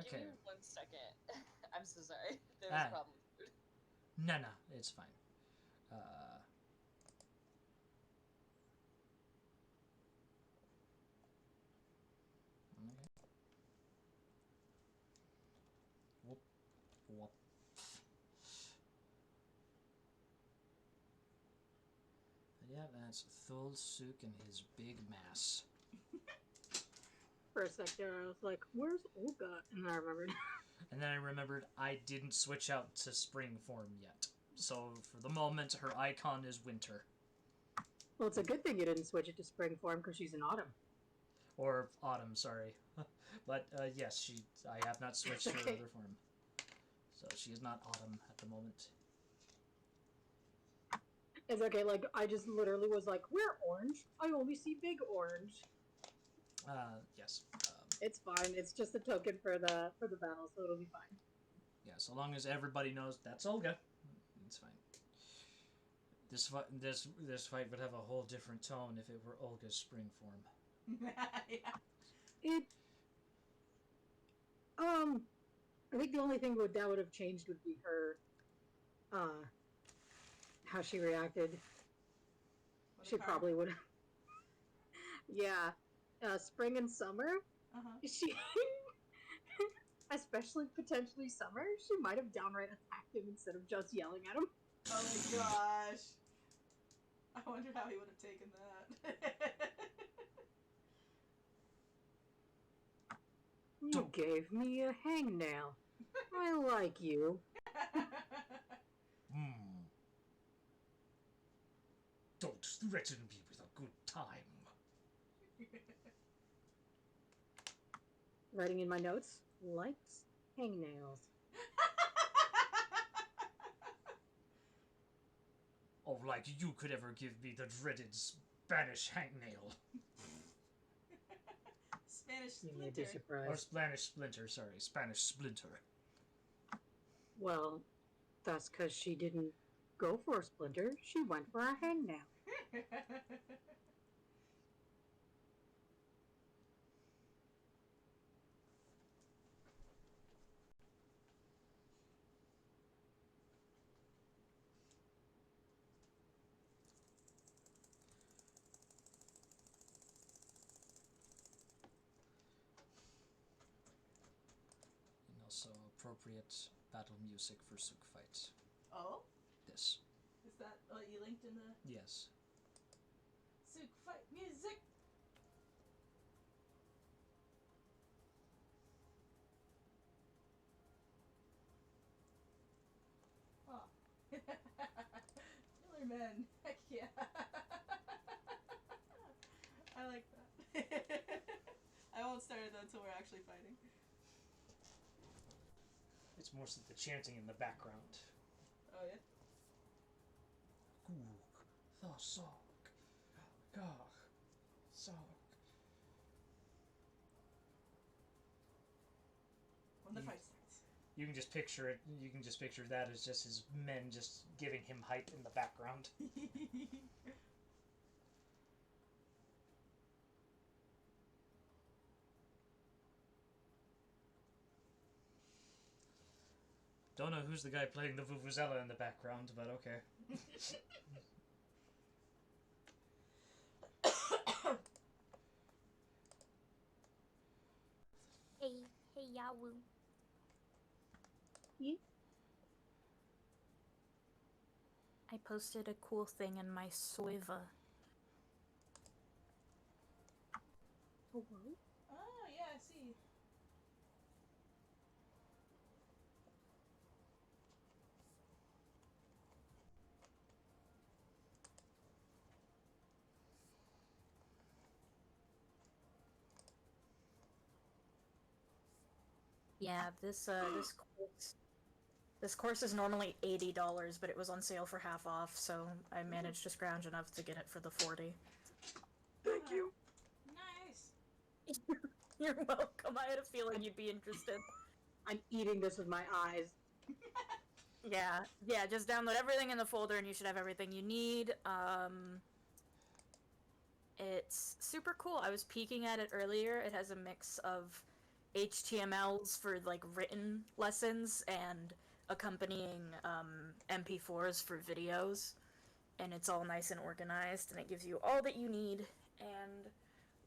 Okay. Give me 1 second. I'm so sorry. There was a problem with food. No, it's fine. Uh, okay. Whoop, whoop. Yeah, that's Thul Suk and his big mass. For a second, I was like, "Where's Olga?" And then I remembered. And then I remembered I didn't switch out to spring form yet. So for the moment, her icon is winter. Well, it's a good thing you didn't switch it to spring form because she's in autumn. Or autumn, sorry. But yes, I have not switched her other form. So she is not autumn at the moment. It's okay. Like I just literally was like, "We're orange. I only see big orange." Yes. It's fine. It's just a token for the battle, so it'll be fine. Yeah, so long as everybody knows that's Olga, it's fine. This fight would have a whole different tone if it were Olga's spring form. Yeah. It I think the only thing that would have changed would be her how she reacted. She probably would have. Yeah. Spring and summer. She especially potentially summer, she might have downright attacked him instead of just yelling at him. Oh my gosh. I wonder how he would have taken that. You gave me a hangnail. I like you. Don't threaten me with a good time. Writing in my notes, likes hangnails. Oh, like you could ever give me the dreaded Spanish hangnail. Spanish You may be splinter. surprised. Or Spanish splinter, sorry. Spanish splinter. Well, that's because she didn't go for a splinter. She went for a hangnail. And also appropriate battle music for Suk fights. Oh? This. Is that what you linked in the... Yes. Suk fight music? Oh. Killer men. Heck yeah. I like that. I won't start it until we're actually fighting. It's more the chanting in the background. Oh yeah? Gook, Thosok, Gach, Sok. When the fight starts. You can just picture it. You can just picture that as just his men just giving him hype in the background. Don't know who's the guy playing the vuvuzela in the background, but okay. Hey, Yahoo. Yeah. I posted a cool thing in my Swiva. Oh, wow. Oh yeah, I see. Yeah, this course is normally $80, but it was on sale for half off, so I managed to scrounge enough to get it for the 40. Thank you. Nice. You're welcome. I had a feeling you'd be interested. I'm eating this with my eyes. Yeah, just download everything in the folder and you should have everything you need. It's super cool. I was peeking at it earlier. It has a mix of HTMLs for like written lessons and accompanying MP4s for videos, and it's all nice and organized, and it gives you all that you need, and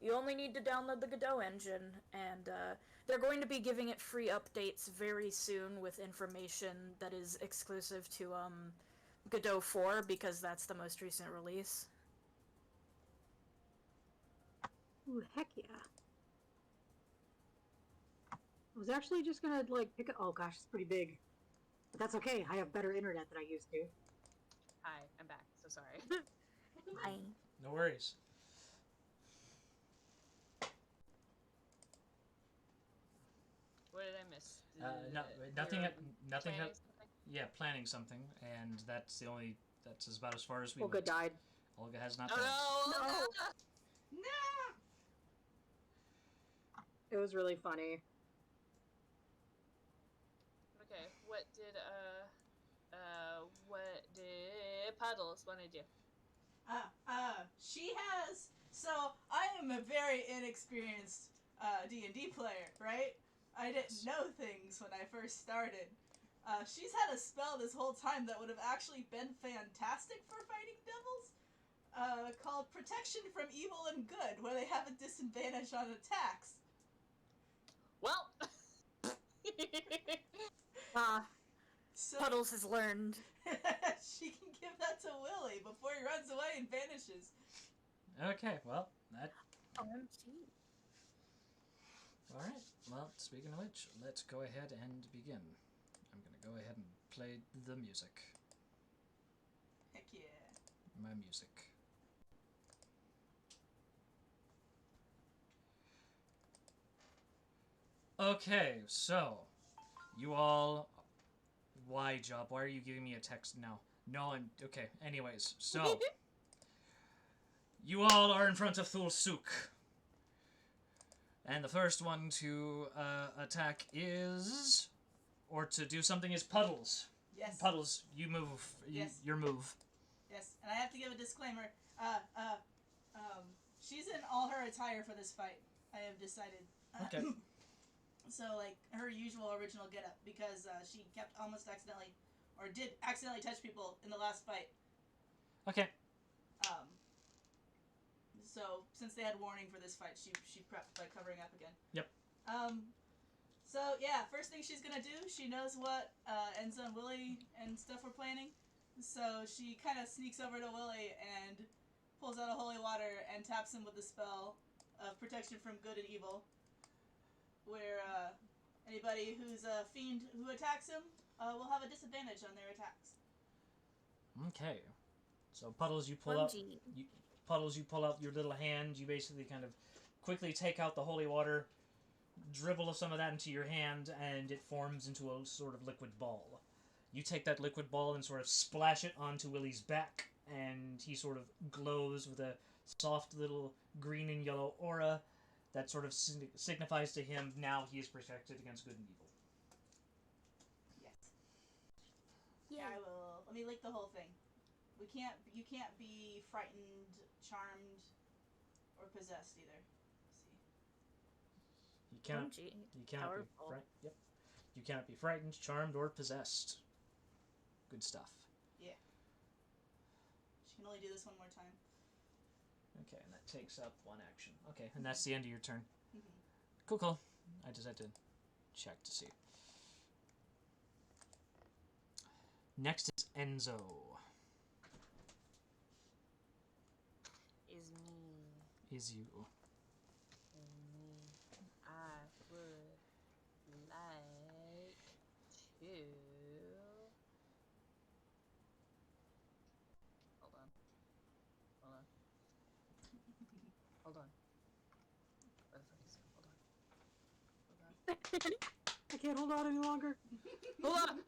you only need to download the Godot engine, and they're going to be giving it free updates very soon with information that is exclusive to Godot 4, because that's the most recent release. Ooh, heck yeah. I was actually just gonna, like, pick it. Oh gosh, it's pretty big. But that's okay, I have better internet than I used to. Hi, I'm back. So sorry. I No worries. What did I miss? No, nothing. You're Nothing. planning something? Yeah, planning something, and that's the only. That's about as far as we Olga went. died. Olga has not Oh died. no! No. No! It was really funny. Okay, what did Puddles want to do? She has. So I am a very inexperienced D&D player, right? I didn't know things when I first started. She's had a spell this whole time that would have actually been fantastic for fighting devils. Called Protection from Evil and Good, where they have a disadvantage on attacks. Well, So Puddles has learned. she can give that to Willie before he runs away and vanishes. Okay, well, that. OMG. All right. Well, speaking of which, let's go ahead and begin. I'm gonna go ahead and play the music. Heck yeah. My music. Okay, so you all. Why, Job? Why are you giving me a text now? No, I'm okay. Anyways, so you all are in front of Thul Suk. And the first one to attack is, or to do something is Puddles. Yes. Puddles, you move. Yes. Your move. Yes, and I have to give a disclaimer. She's in all her attire for this fight. I have decided. Okay. So, like, her usual original getup, because she kept almost accidentally, or did accidentally touch people in the last fight. Okay. So, since they had warning for this fight, she prepped by covering up again. Yep. So, yeah, first thing she's gonna do, she knows what Enzo and Willie and stuff were planning. So, she kind of sneaks over to Willie and pulls out a holy water and taps him with the spell of protection from good and evil. Where anybody who's a fiend who attacks him will have a disadvantage on their attacks. Okay. So Puddles, you pull out. OMG. Puddles, you pull out your little hand. You basically kind of quickly take out the holy water, dribble some of that into your hand, and it forms into a sort of liquid ball. You take that liquid ball and sort of splash it onto Willie's back, and he sort of glows with a soft little green and yellow aura that sort of signifies to him now he is protected against good and evil. Yes. Yeah. I will. Let me lick the whole thing. You can't be frightened, charmed, or possessed either. Let's see. You cannot. OMG. You cannot Powerful. be frightened. Yep. You cannot be frightened, charmed, or possessed. Good stuff. Yeah. She can only do this one more time. Okay, and that takes up one action. Okay, and that's the end of your turn. Mm-hmm. Cool, cool. I just had to check to see. Next is Enzo. Is me. Is you. Me. I would like to. Hold on. Hold on. Where the fuck is it? Hold on. I can't hold on any longer. Hold on!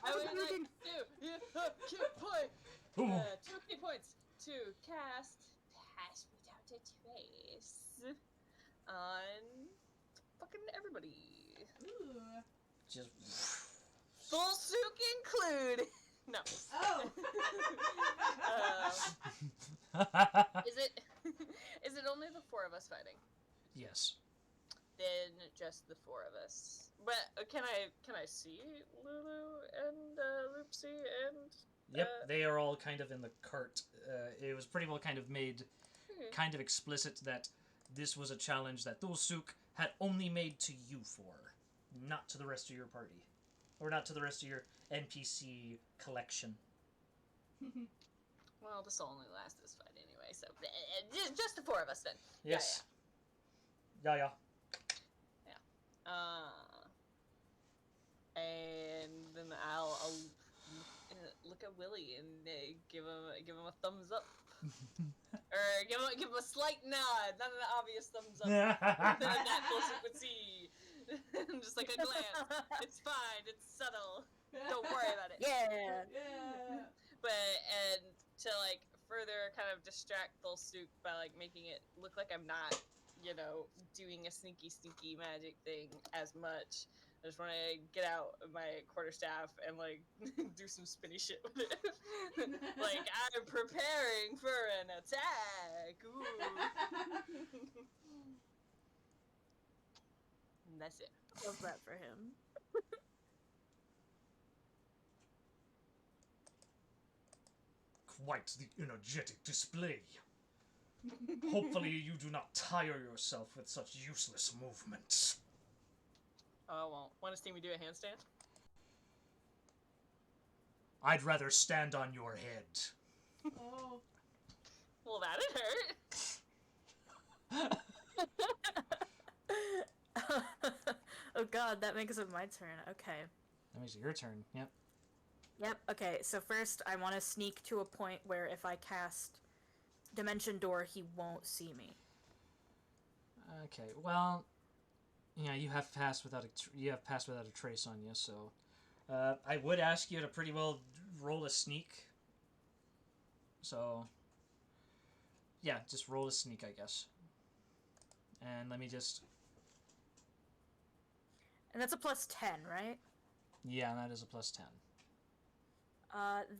I would like to Ooh. 2 key points to cast Pass Without a Trace on fucking everybody. Ooh. Just. Full Suk include. No. Oh. Is it? Is it only the 4 of us fighting? Yes. just the four of us. But can I see Lulu and Loopsy and? Yep, they are all kind of in the cart. It was pretty well kind of made kind of explicit that this was a challenge that Dulsuk had only made to you for, not to the rest of your party. Or not to the rest of your NPC collection. Well, this will only last this fight anyway, so just the four of us then. Yes. Yeah. And then I'll look at Willie and give him a thumbs up, or give him a slight nod, not an obvious thumbs up that Dulcet would see. Just like a glance. It's fine. It's subtle. Don't worry about it. Yeah. Yeah. And to like further kind of distract Dulcet by like making it look like I'm not, doing a sneaky magic thing as much. I just want to get out my quarterstaff and like do some spinny shit with it. Like I'm preparing for an attack. Ooh. And that's it. Love that for him. Quite the energetic display. Hopefully you do not tire yourself with such useless movements. Oh, well. Want to see me do a handstand? I'd rather stand on your head. Oh. Well, that'd hurt. Oh god, that makes it my turn. Okay. That makes it your turn. Yep. Yep, okay, so first I want to sneak to a point where if I cast Dimension Door, he won't see me. Okay. Well, yeah, you have passed without a trace on you, so I would ask you to pretty well roll a sneak. So yeah, just roll a sneak, I guess. And let me just. And that's a plus 10, right? Yeah, that is a plus 10.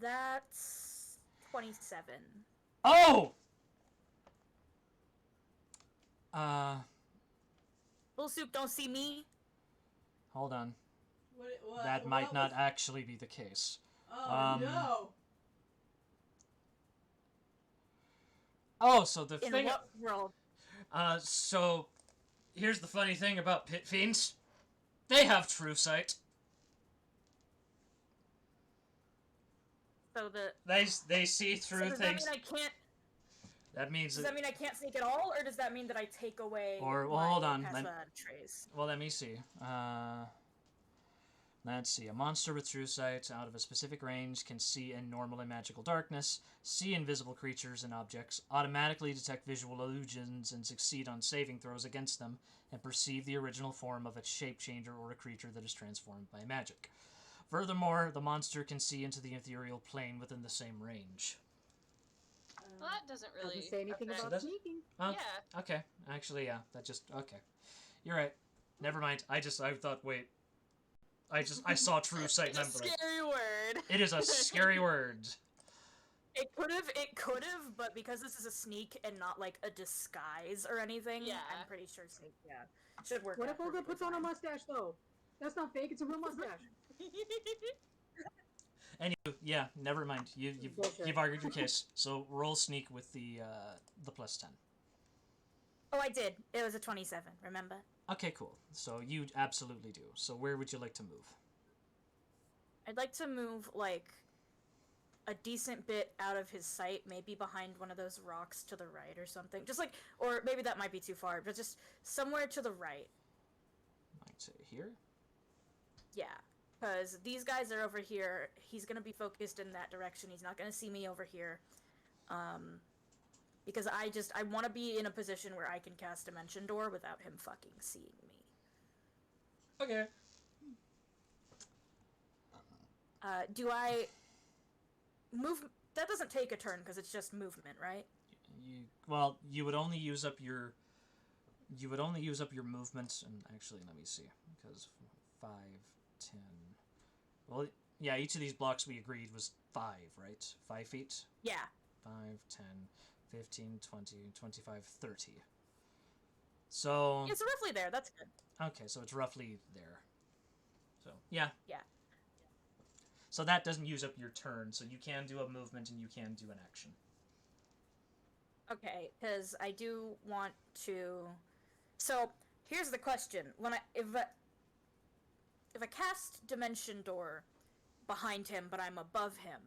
That's 27. Oh! Bull Soup don't see me. Hold on. What, That might not actually be the case. Oh, no! Oh, so the In thing. what world? So here's the funny thing about pit fiends. They have true sight. So the... They see through does things. that mean I can't... That means Does that mean I can't sneak at all, or does that mean that I take away Or- well, my hold on, passive let- trace? Well, let me see. Let's see. A monster with true sight out of a specific range can see in normal and magical darkness, see invisible creatures and objects, automatically detect visual illusions and succeed on saving throws against them, and perceive the original form of a shape changer or a creature that is transformed by magic. Furthermore, the monster can see into the ethereal plane within the same range. Well, that doesn't really Doesn't say anything affect- about does it? sneaking. Oh, Yeah. okay. Actually, yeah. That just... Okay. You're right. Never mind. I thought, wait. I saw true sight It's and a I'm like, scary word. it is a scary word. It could have, but because this is a sneak and not like a disguise or anything, Yeah. I'm pretty sure sneak, should work What out if Olga perfectly puts on a fine. mustache though? That's not fake. It's a real mustache. Anywho, yeah, never mind. Bullshit. You've argued your case. So roll sneak with the plus 10. Oh, I did. It was a 27, remember? Okay, cool. So you absolutely do. So where would you like to move? I'd like to move, like, a decent bit out of his sight, maybe behind one of those rocks to the right or something. Just like, or maybe that might be too far, but just somewhere to the right. I'd say here. Yeah. Because these guys are over here. He's going to be focused in that direction. He's not going to see me over here. Because I want to be in a position where I can cast Dimension Door without him fucking seeing me. Okay. Do I move? That doesn't take a turn because it's just movement, right? You would only use up your movement, and actually let me see, because 5, 10. Well, yeah, each of these blocks we agreed was 5, right? 5 feet. Yeah. 5, 10, 15, 20, 25, 30. So It's roughly there. That's good. okay, so it's roughly there. So yeah. Yeah. So that doesn't use up your turn, so you can do a movement and you can do an action. Okay, because I do want to. So here's the question: if I cast Dimension Door behind him, but I'm above him,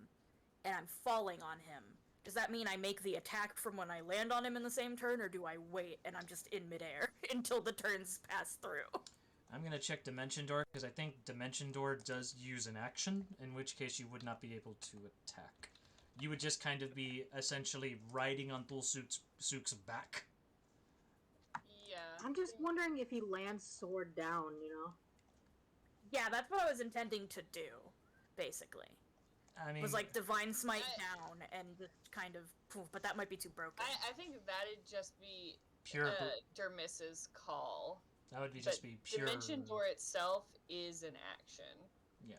and I'm falling on him, does that mean I make the attack from when I land on him in the same turn, or do I wait and I'm just in midair until the turns pass through? I'm gonna check Dimension Door because I think Dimension Door does use an action, in which case you would not be able to attack. You would just kind of be essentially riding on Thulsuk's back. Yeah. I'm just wondering if he lands sword down, you know? Yeah, that's what I was intending to do, basically. I mean, Was like Divine Smite I- down and just kind of poof, but that might be too broken. I think that'd just be pure. Dermis's call. That would be But just be pure. Dimension Door itself is an action. Yeah.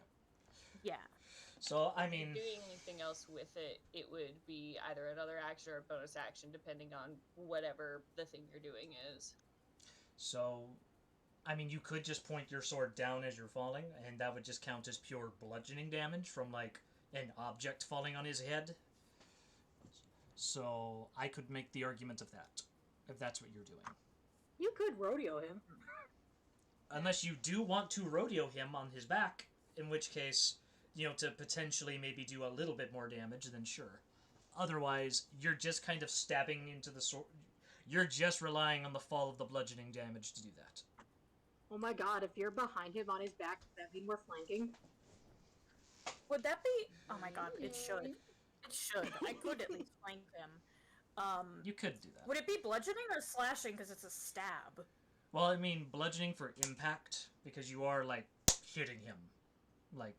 Yeah. So I If you're mean, doing anything else with it, it would be either another action or a bonus action, depending on whatever the thing you're doing is. so I mean, you could just point your sword down as you're falling, and that would just count as pure bludgeoning damage from like an object falling on his head. So I could make the argument of that, if that's what you're doing. You could rodeo him. Unless you do want to rodeo him on his back, in which case, you know, to potentially maybe do a little bit more damage, then sure. Otherwise, you're just kind of stabbing into the sword. You're just relying on the fall of the bludgeoning damage to do that. Oh my god, if you're behind him on his back, does that mean we're flanking? Would that be? Oh my god, it should. It should. I could at least flank him. You could do that. Would it be bludgeoning or slashing because it's a stab? Well, I mean, bludgeoning for impact, because you are, like, hitting him. Like,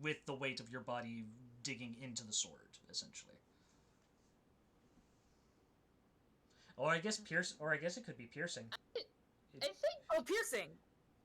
with the weight of your body digging into the sword, essentially. Or I guess it could be piercing. I think Oh, piercing!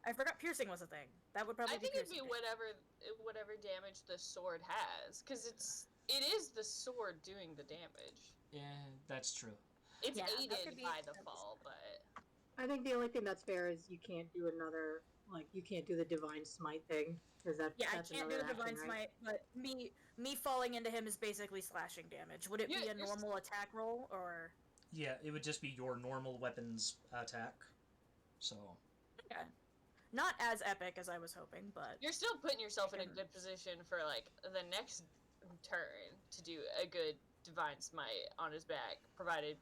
I forgot piercing was a thing. That would probably I think be it'd piercing. be whatever damage the sword has, because it is the sword doing the damage. Yeah, that's true. It's Yeah, that aided could be by the sense. fall, but I think the only thing that's fair is you can't do another, like, you can't do the Divine Smite thing. Because Yeah, I that's can't do another the divine action, right? smite, but me falling into him is basically slashing damage. Would it be Yeah, a normal attack roll or? Yeah, it would just be your normal weapons attack. So, Okay. Not as epic as I was hoping, but you're still putting yourself in a Sure. good position for like the next turn to do a good divine smite on his back, provided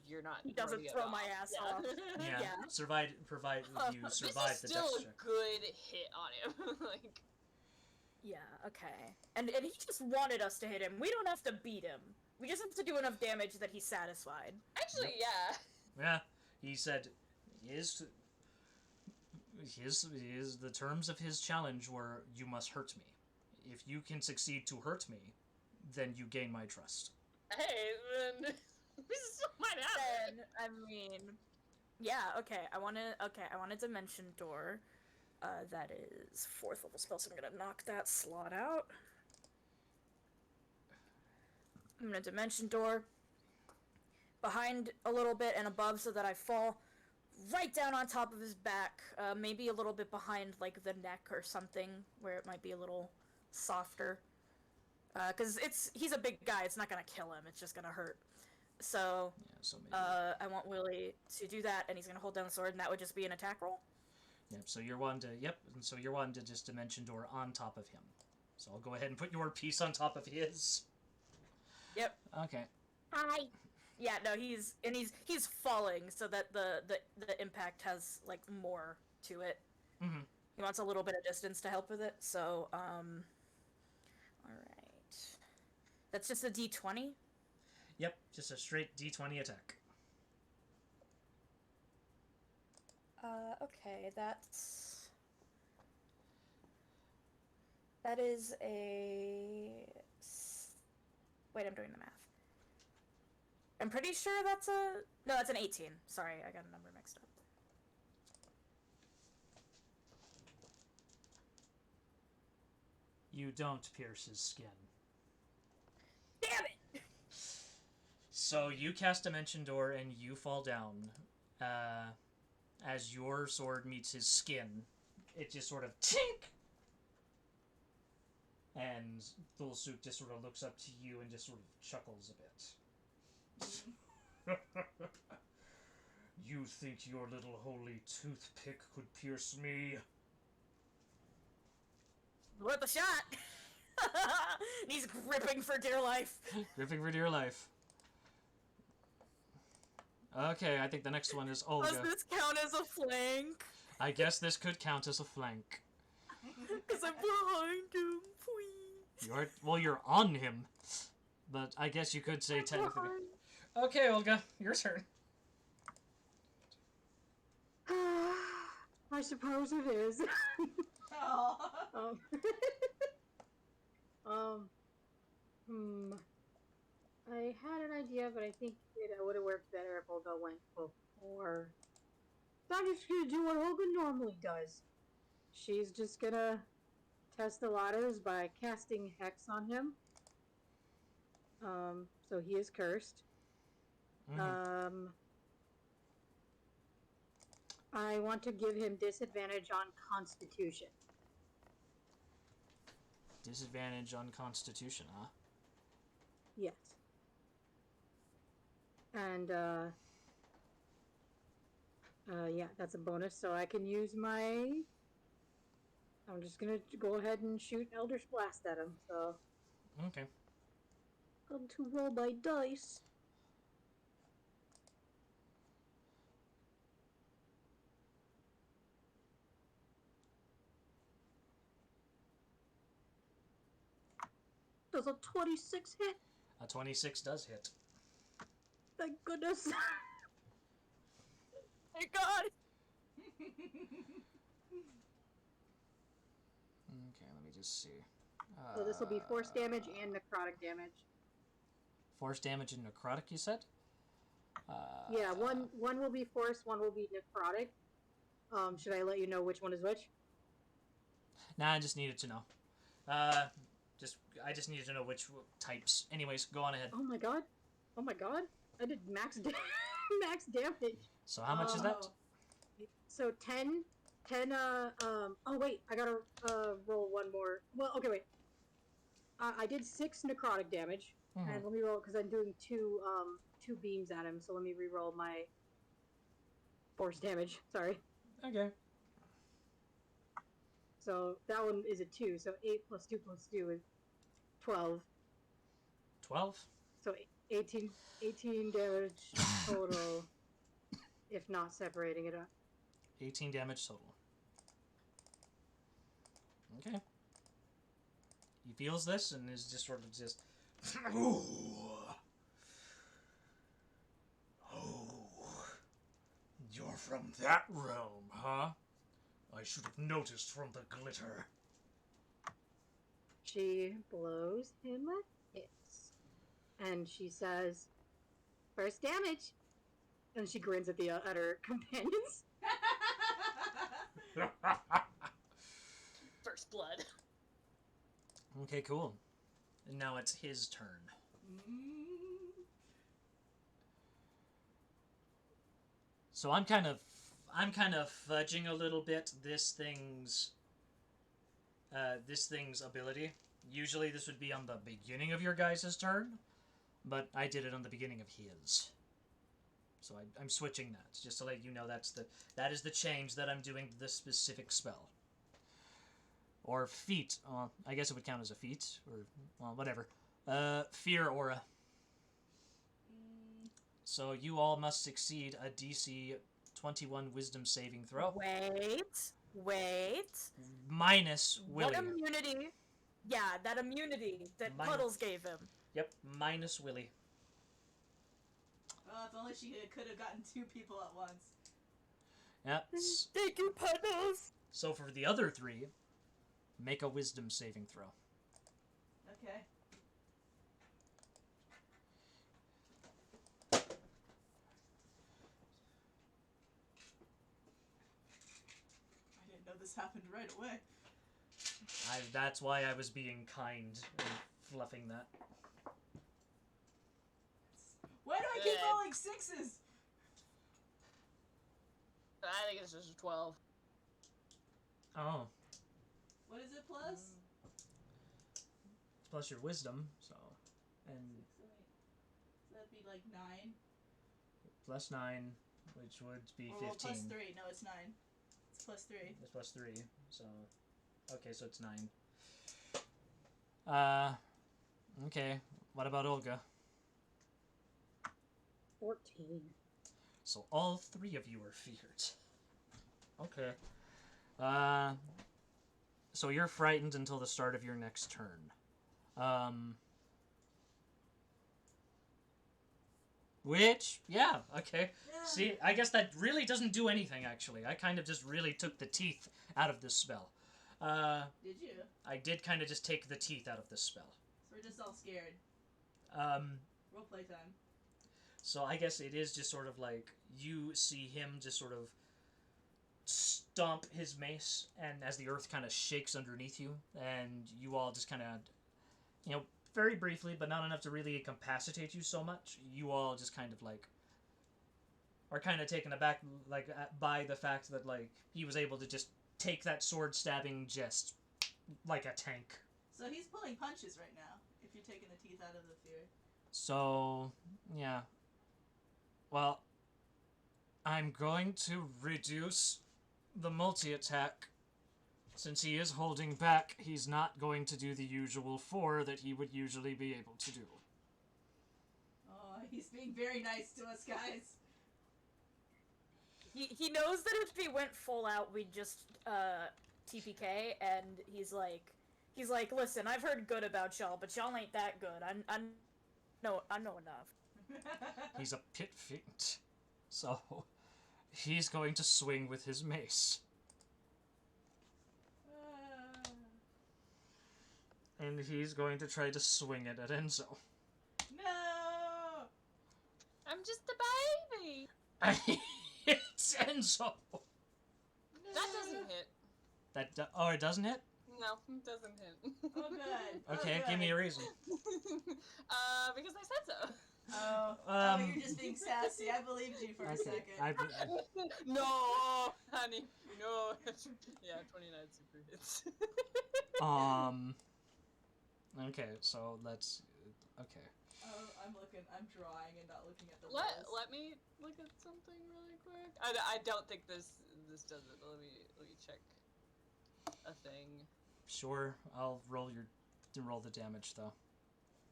you're not. He doesn't rodeoed throw my off. ass Yeah. off. yeah, Yeah. provide you This survive is the still dex a check. good hit on him. Like, yeah, okay. And he just wanted us to hit him. We don't have to beat him. We just have to do enough damage that he's satisfied. actually, yeah. Yeah, he said his the terms of his challenge were you must hurt me. If you can succeed to hurt me, then you gain my trust. Hey, then this still might happen. Then, I mean, yeah, okay. I want a dimension door. That is 4th level spell, so I'm gonna knock that slot out. I'm gonna dimension door behind a little bit and above so that I fall right down on top of his back, maybe a little bit behind like the neck or something where it might be a little softer. Cause he's a big guy, it's not gonna kill him, it's just gonna hurt. So, Yeah, so maybe. I want Willie to do that, and he's gonna hold down the sword, and that would just be an attack roll. Yep, so you're wanting to just dimension door on top of him. So I'll go ahead and put your piece on top of his. Yep. Okay. Hi. Yeah, no, he's falling so that the impact has like more to it. Mm-hmm. He wants a little bit of distance to help with it, so all right. That's just a D20. Yep, just a straight D20 attack. Okay, that is a. Wait, I'm doing the math. I'm pretty sure that's that's an 18. Sorry, I got a number mixed up. You don't pierce his skin. Damn it! So you cast Dimension Door and you fall down as your sword meets his skin, it just sort of tink. And Thulsuk just sort of looks up to you and just sort of chuckles a bit. You think your little holy toothpick could pierce me? Worth a shot. He's gripping for dear life. Gripping for dear life. Okay, I think the next one is Olga. Does this count as a flank? I guess this could count as a flank. Because I'm behind him, please. You're on him. But I guess you could say technically. Okay, Olga, your turn. I suppose it is. Oh. I had an idea, but I think it would have worked better if Olga went before. So I'm just gonna do what Olga normally does. She's just gonna test the waters by casting Hex on him. So he is cursed. Mm-hmm. I want to give him disadvantage on Constitution. Disadvantage on Constitution, huh? Yes. And, yeah, that's a bonus, so I can use my... I'm just gonna go ahead and shoot Eldritch Blast at him, so... Okay. Going to roll my dice. Does a 26 hit? A 26 does hit. Thank goodness. Thank God. Okay, let me just see. So this will be force damage and necrotic damage. Force damage and necrotic, you said? Yeah, one will be force, one will be necrotic. Should I let you know which one is which? Nah, I just needed to know. I just needed to know which types. Anyways, go on ahead. Oh my god. Oh my god. I did max max damage. So how much is that? So 10, oh wait, I gotta roll one more. Well, okay, wait. I did 6 necrotic damage, and let me roll, because I'm doing two beams at him, so let me re-roll my force damage, sorry. Okay. So that one is a 2, so 8 plus 2 plus 2 is 12. 12? So 18 damage total, if not separating it up. 18 damage total. Okay. He feels this and is just sort of just... Ooh. Oh. You're from that realm, huh? I should have noticed from the glitter. She blows him a kiss. And she says, "First damage." And she grins at at her companions. First blood. Okay, cool. And now it's his turn. So I'm kind of fudging a little bit this thing's ability. Usually this would be on the beginning of your guys' turn, but I did it on the beginning of his. So I'm switching that, just to let you know that is the change that I'm doing to this specific spell. Or feat. I guess it would count as a feat, or well, whatever. Fear aura. So you all must succeed a DC 21 Wisdom saving throw. Wait. Minus Willy. What immunity? Yeah, that immunity that Puddles gave him. Yep, minus Willy. Oh, if only she could have gotten 2 people at once. Yep. Thank you, Puddles. So for the other 3, make a Wisdom saving throw. Okay. I didn't know this happened right away. That's why I was being kind and fluffing that. Why do I keep Good. rolling 6s? think it's just a 12. Oh, What is it plus? plus your wisdom, so and 6, 7, 8. So that'd be like 9. plus 9, which would be Or 15. well, plus 3. No, it's 9. It's plus 3. It's plus 3, so okay, so it's 9. Okay. What about Olga? 14. So all 3 of you are feared. Okay. So you're frightened until the start of your next turn. Which, yeah, okay. Yeah. See, I guess that really doesn't do anything, actually. I kind of just really took the teeth out of this spell. Did you? I did kind of just take the teeth out of this spell. So we're just all scared. Roleplay time. So I guess it is just sort of like you see him just sort of stomp his mace, and as the earth kind of shakes underneath you, and you all just kind of, very briefly, but not enough to really incapacitate you so much, you all just kind of like are kind of taken aback like by the fact that like he was able to just take that sword stabbing just like a tank. So he's pulling punches right now, if you're taking the teeth out of the fear. So, yeah. Well, I'm going to reduce the multi-attack. Since he is holding back, he's not going to do the usual 4 that he would usually be able to do. Oh, he's being very nice to us, guys. He knows that if he went full out, we'd just TPK, and he's like, listen, I've heard good about y'all, but y'all ain't that good. I know enough. He's a pit fiend. So, he's going to swing with his mace. And he's going to try to swing it at Enzo. No! I'm just a baby. It's Enzo! That doesn't hit. It doesn't hit? No, it doesn't hit. Oh, good. Okay, Oh, give me good. a reason. Because I said so. Oh, you're just being sassy. I believed you for a second. No, honey, no. Yeah, 29 super hits. Okay, so let's... Okay. Oh, I'm drawing and not looking at the Let rolls. me look at something really quick. I don't think this does it. Let me check a thing. Sure, I'll roll the damage, though.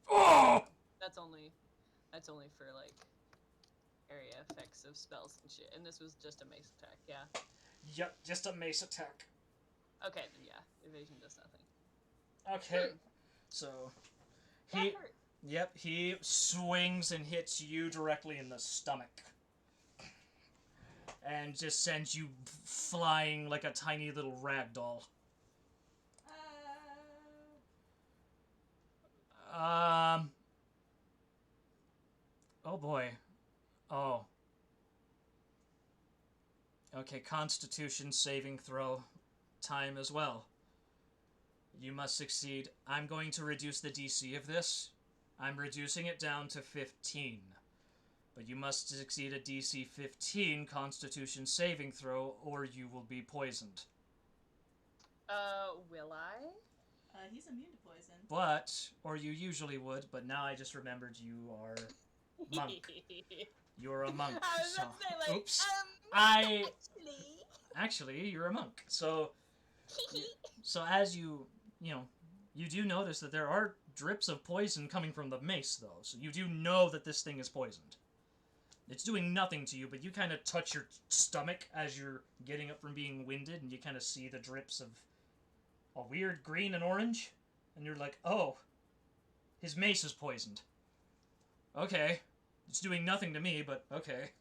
Oh! That's only for like area effects of spells and shit. And this was just a mace attack, yeah. Yep, just a mace attack. Okay, then yeah, evasion does nothing. Okay, so... That hurt. Yep, he swings and hits you directly in the stomach. And just sends you flying like a tiny little rag doll. Oh boy. Oh. Okay, Constitution saving throw time as well. You must succeed. I'm going to reduce the DC of this. I'm reducing it down to 15. But you must succeed a DC 15 Constitution saving throw, or you will be poisoned. Will I? He's immune to poison. But, or you usually would, but now I just remembered you are monk. You're a monk. I was So, about to say, like, oops. actually. Actually, you're a monk. So as you do notice that there are drips of poison coming from the mace, though. So you do know that this thing is poisoned. It's doing nothing to you, but you kind of touch your stomach as you're getting up from being winded, and you kind of see the drips of a weird green and orange, and you're like, oh, his mace is poisoned. Okay. It's doing nothing to me, but okay.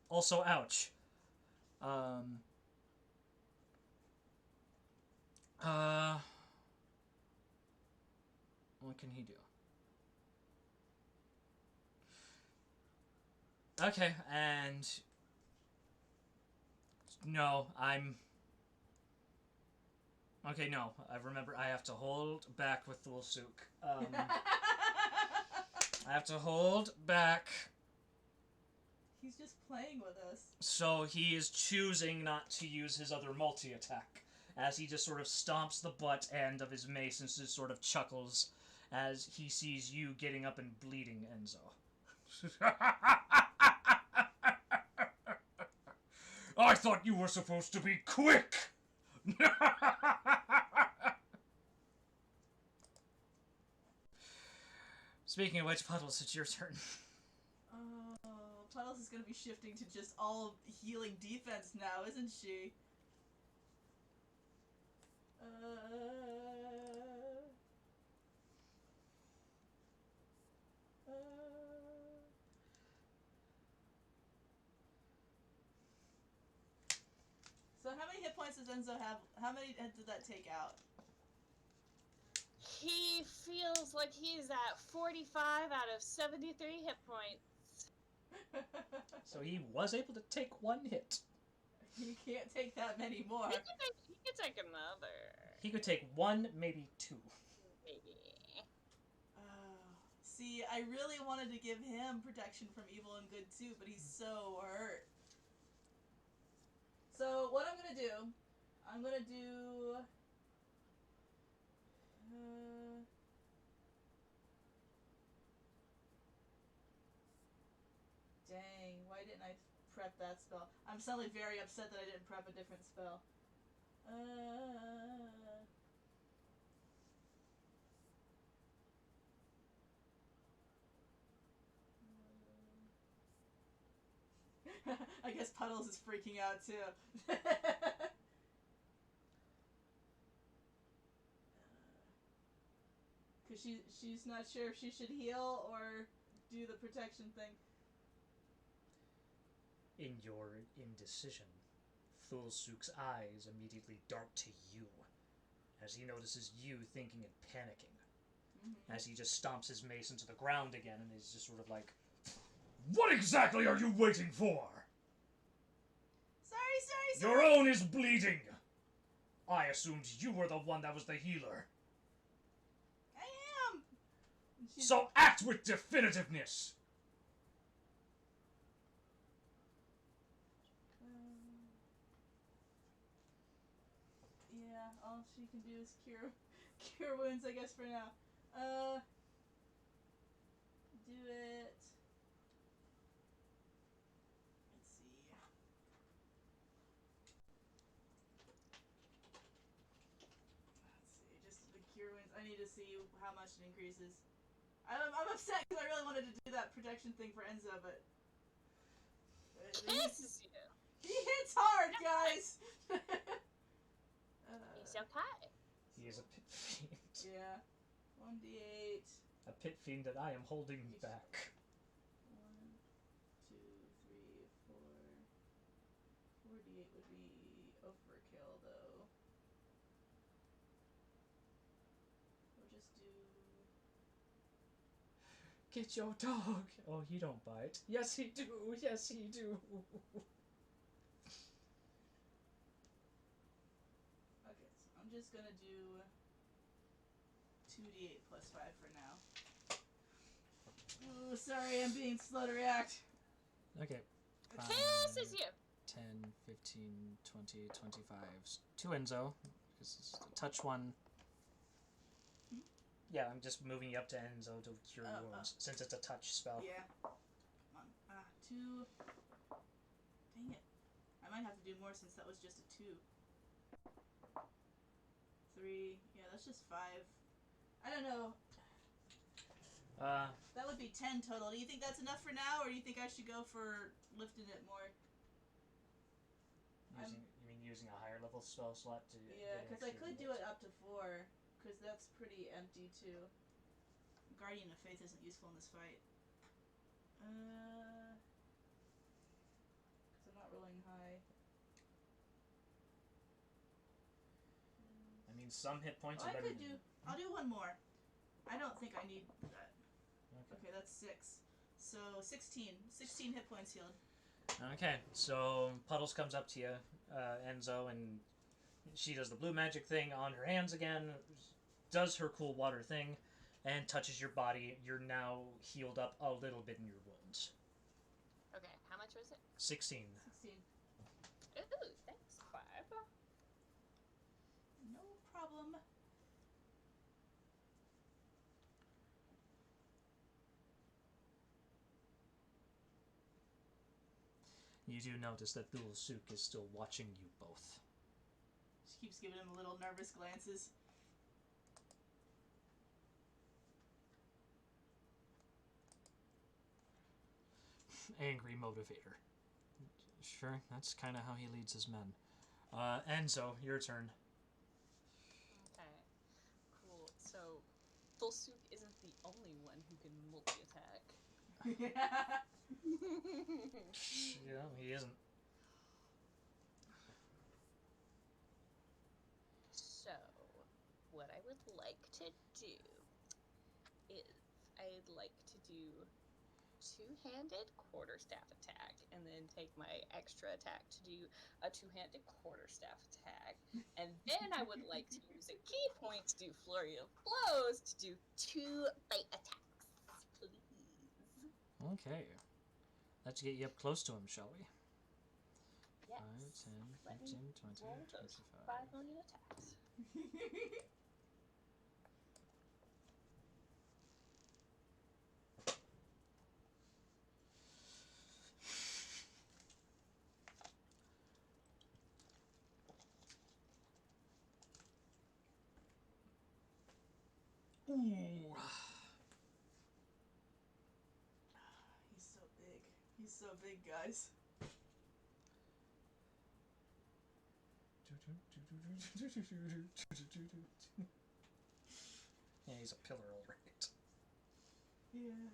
Also, ouch. What can he do? Okay, and... No, Okay, no. I remember I have to hold back with Thulsuk. I have to hold back He's just playing with us. So he is choosing not to use his other multi-attack, as he just sort of stomps the butt end of his mace and just sort of chuckles as he sees you getting up and bleeding, Enzo. I thought you were supposed to be quick! Speaking of which, Puddles, it's your turn. Oh, Puddles is gonna be shifting to just all healing defense now, isn't she? So how many hit points does Enzo have? How many did that take out? He feels like he's at 45 out of 73 hit points. So he was able to take one hit. You can't take that many more. He could take another. He could take one, maybe two. Maybe. See, I really wanted to give him protection from evil and good too, but he's so hurt. So what I'm gonna do, dang, why didn't I prep that spell? I'm suddenly very upset that I didn't prep a different spell. I guess Puddles is freaking out too. Cause she's not sure if she should heal or do the protection thing. In your indecision, Thulsuk's eyes immediately dart to you, as he notices you thinking and panicking. Mm-hmm. As he just stomps his mace into the ground again, and is just sort of like, "What exactly are you waiting for? Sorry. Your own is bleeding! I assumed you were the one that was the healer. I am! So act with definitiveness!" Yeah, all she can do is cure wounds, I guess, for now. Do it. Let's see. Just the cure wounds. I need to see how much it increases. I'm upset because I really wanted to do that protection thing for Enzo, but Kisses you. he hits hard, guys. He's okay. He is a pit fiend. Yeah. 1d8. A pit fiend that I am holding back. 1, 2, 3, 4. 4d8 would be overkill, though. We'll just do. Get your dog! Oh, he don't bite. Yes, he do! Yes, he do! Okay, so I'm just gonna do 2d8 plus 5 for now. Oh, sorry, I'm being slow to react. Okay. Kisses you. 10, 15, 20, 25. To Enzo. This is the touch one. Yeah, I'm just moving you up to Enzo to cure wounds, since it's a touch spell. Yeah. Come on. 2. Dang it. I might have to do more since that was just a 2. 3. Yeah, that's just 5. I don't know. That would be 10 total. Do you think that's enough for now, or do you think I should go for lifting it more? You mean using a higher level spell slot to... Yeah, because I could do it up to 4, because that's pretty empty too. Guardian of Faith isn't useful in this fight. Because I'm not rolling high. I mean, some hit points Oh, are I better could than... do. I'll do one more. I don't think I need that. Okay. Okay, that's 6. So 16. 16 hit points healed. Okay, so Puddles comes up to you, Enzo, and she does the blue magic thing on her hands again, does her cool water thing, and touches your body. You're now healed up a little bit in your wounds. Okay, how much 16. 16. Ooh, thanks, 5. No problem. You do notice that Thule Suk is still watching you both. She keeps giving him little nervous glances. Angry motivator. Sure, that's kind of how he leads his men. Enzo, your turn. Okay. Cool. So, Thulsuk isn't the only one who can multi-attack. Yeah. Yeah, he isn't. So, what I would like to do is I'd like to do two-handed quarterstaff attack and then take my extra attack to do a two-handed quarterstaff attack. And then I would like to use a key point to do flurry of blows to do 2 bite attacks, please. Okay. Let's get you up close to him, shall we? Yes. 5, 10, Let me 15, 20, roll those 25. 5 million attacks. Ooh. He's so big. He's so big, guys. Yeah, he's a pillar, alright. Yeah.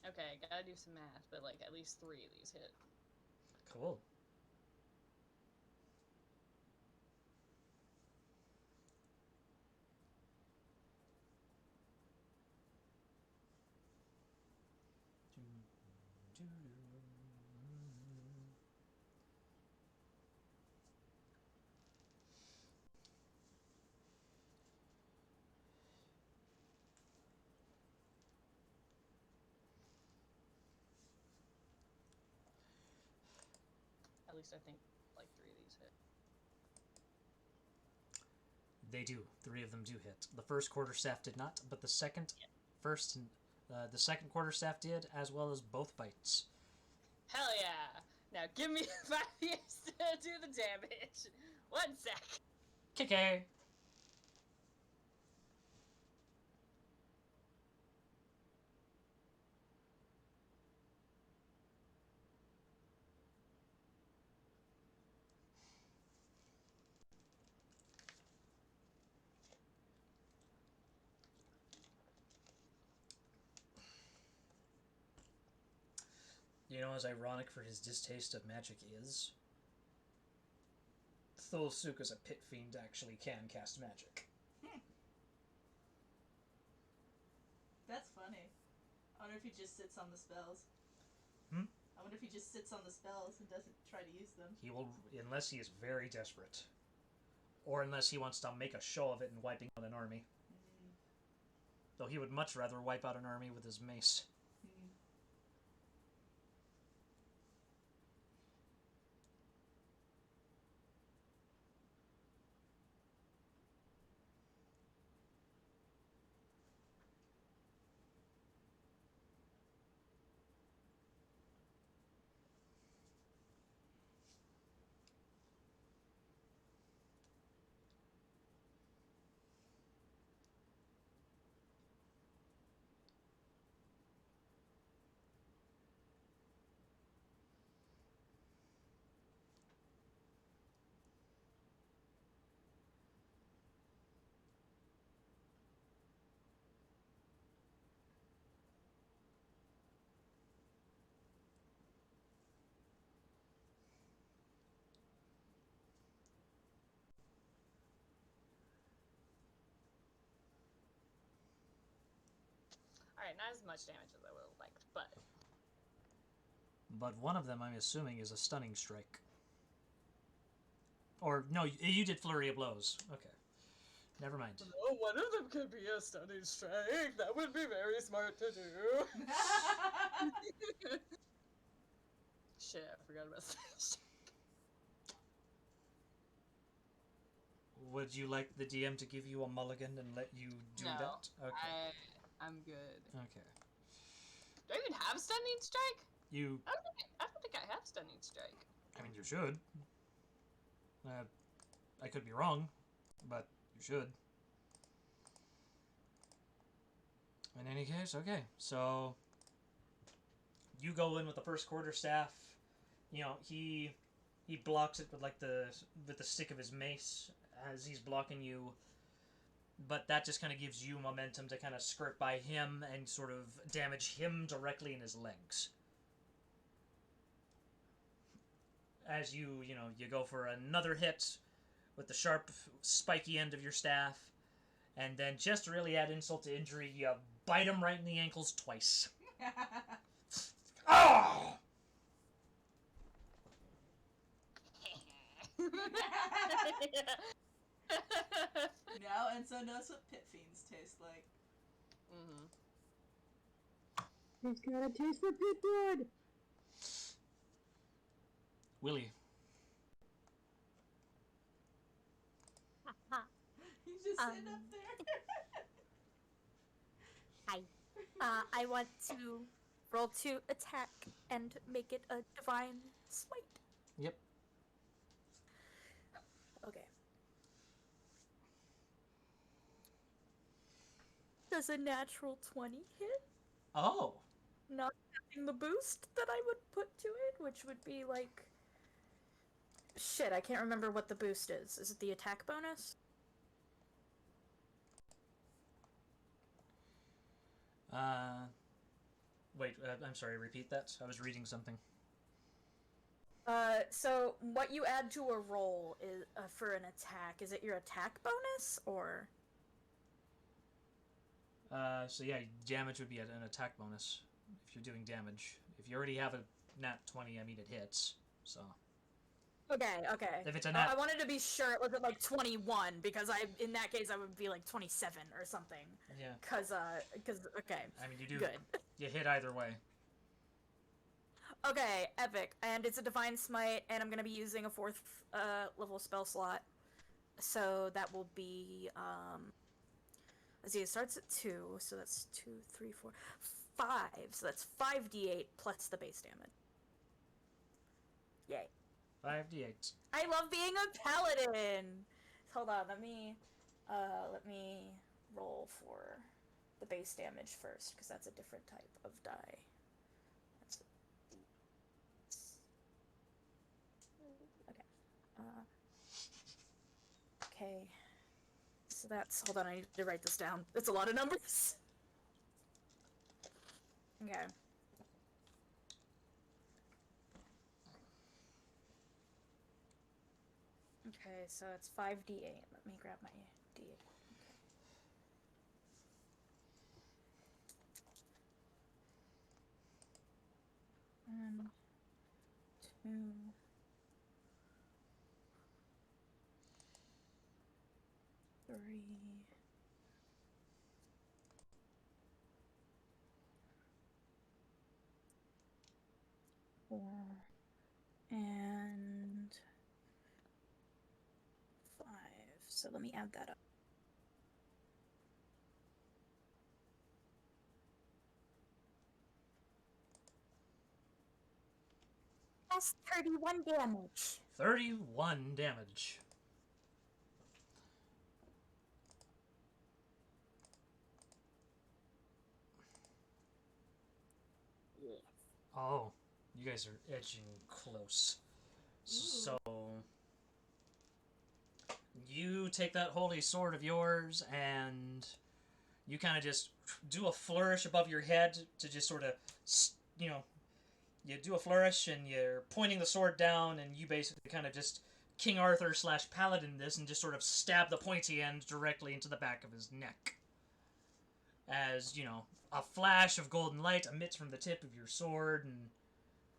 Okay, gotta do some math, but like at least 3 of these hit. Cool. At least I think like 3 of these hit. They do. 3 of them do hit. The first quarterstaff did not, but the second quarterstaff did, as well as both bites. Hell yeah! Now give me 5 years to do the damage. 1 sec. KK. You know, as ironic for his distaste of magic is, Thule Suk as a pit fiend actually can cast magic. That's funny. I wonder if he just sits on the spells. Hmm? I wonder if he just sits on the spells and doesn't try to use them. He will, unless he is very desperate. Or unless he wants to make a show of it and wiping out an army. Mm. Though he would much rather wipe out an army with his mace. Mm. Alright, not as much damage as I would have liked, but But one of them, I'm assuming, is a stunning strike. Or, no, you did flurry of blows. Okay. Never mind. no, one of them could be a stunning strike. That would be very smart to do. Shit, I forgot about that. Would you like the DM to give you a mulligan and let you do No, that? Okay. I'm good. Okay. Do I even have stunning strike? You, I don't think I have stunning strike. I mean, you should. I could be wrong, but you should. In any case, okay. So, you go in with the first quarterstaff. You know, he blocks it with like the stick of his mace as he's blocking you. But that just kind of gives you momentum to kind of skirt by him and sort of damage him directly in his legs. As you go for another hit with the sharp, spiky end of your staff, and then just to really add insult to injury, you bite him right in the ankles twice. Oh! Now Enzo knows what pit fiends taste like. He's got a taste for pit blood. Willie. He's just sitting up there. Hi. I want to roll to attack and make it a divine smite. Yep. Okay. Does a natural 20 hit? Oh. Not having the boost that I would put to it, which would be like... Shit, I can't remember what the boost is. Is it the attack bonus? Wait, I'm sorry, repeat that? I was reading something. So what you add to a roll is for an attack, is it your attack bonus, or? So yeah, damage would be an attack bonus if you're doing damage. If you already have a nat 20, I mean it hits, so. Okay. If it's a nat... I wanted to be sure it wasn't like 21, because in that case I would be like 27 or something. Yeah. Cause, okay. I mean, you do... Good. You hit either way. Okay, epic. And it's a divine smite, and I'm gonna be using a 4th level spell slot. So that will be, let's see, it starts at 2, so that's 2, 3, 4, 5. So that's 5d8 plus the base damage. Yay. 5d8. I love being a paladin! Hold on, let me roll for the base damage first, because that's a different type of die. Okay. So that's... Hold on, I need to write this down. That's a lot of numbers! Okay. Okay, so it's 5d8. Let me grab my d8. Okay. 1, 2... 3... 4... and 5. So let me add that up. That's 31 damage. 31 damage. Yeah. Oh, you guys are edging close. So you take that holy sword of yours and you kind of just do a flourish above your head to just sort of, you do a flourish and you're pointing the sword down and you basically kind of just King Arthur / Paladin this and just sort of stab the pointy end directly into the back of his neck. as, you know, a flash of golden light emits from the tip of your sword, and,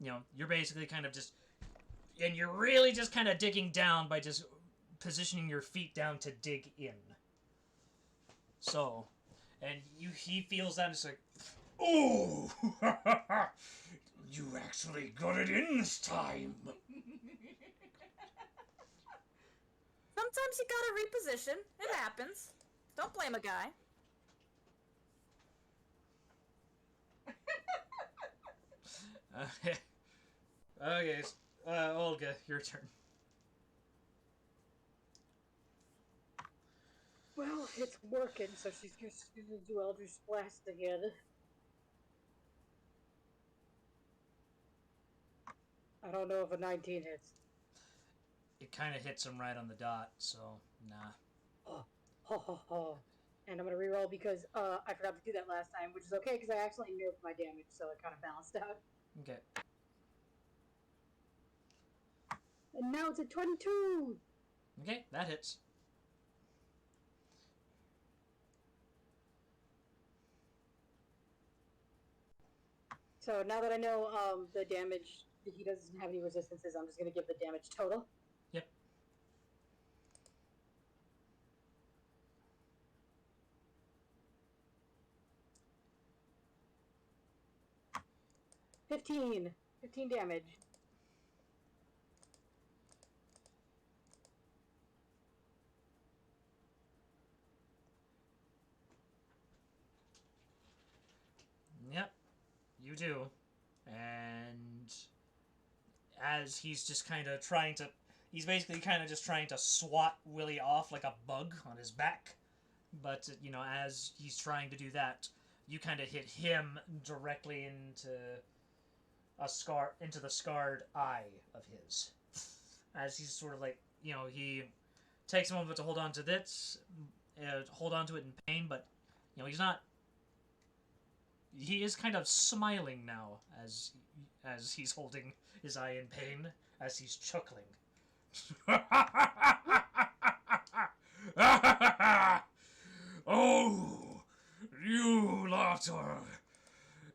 you know, you're basically kind of just... And you're really just kind of digging down by just positioning your feet down to dig in. So, and he feels that, and it's like, oh! You actually got it in this time! Sometimes you gotta reposition. It happens. Don't blame a guy. Okay, Olga, your turn. Well, it's working, so she's just gonna do Eldritch Blast again. I don't know if a 19 hits. It kind of hits him right on the dot, so nah. Oh, ho, ho, ho. And I'm gonna reroll because I forgot to do that last time, which is okay because I actually nerfed my damage, so it kind of balanced out. Okay. And now it's at 22! Okay, that hits. So now that I know the damage, he doesn't have any resistances, I'm just gonna give the damage total. Yep. $15 damage. Yep, you do. And as he's just kind of trying to... He's basically kind of just trying to swat Willie off like a bug on his back. But, you know, as he's trying to do that, you kind of hit him directly into the scarred eye of his. As he's sort of like, you know, he takes a moment to hold on to this, hold on to it in pain, but, you know, he's not... He is kind of smiling now as he's holding his eye in pain, as he's chuckling. Oh, you lot are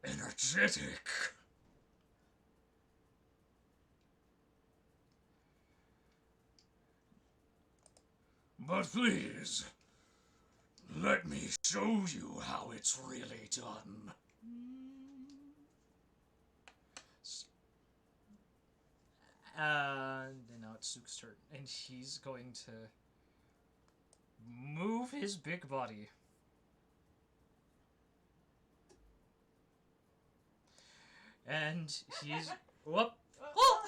energetic. But please, let me show you how it's really done. And now it's Sook's turn, and he's going to move his big body. And he's... Whoop! Oh!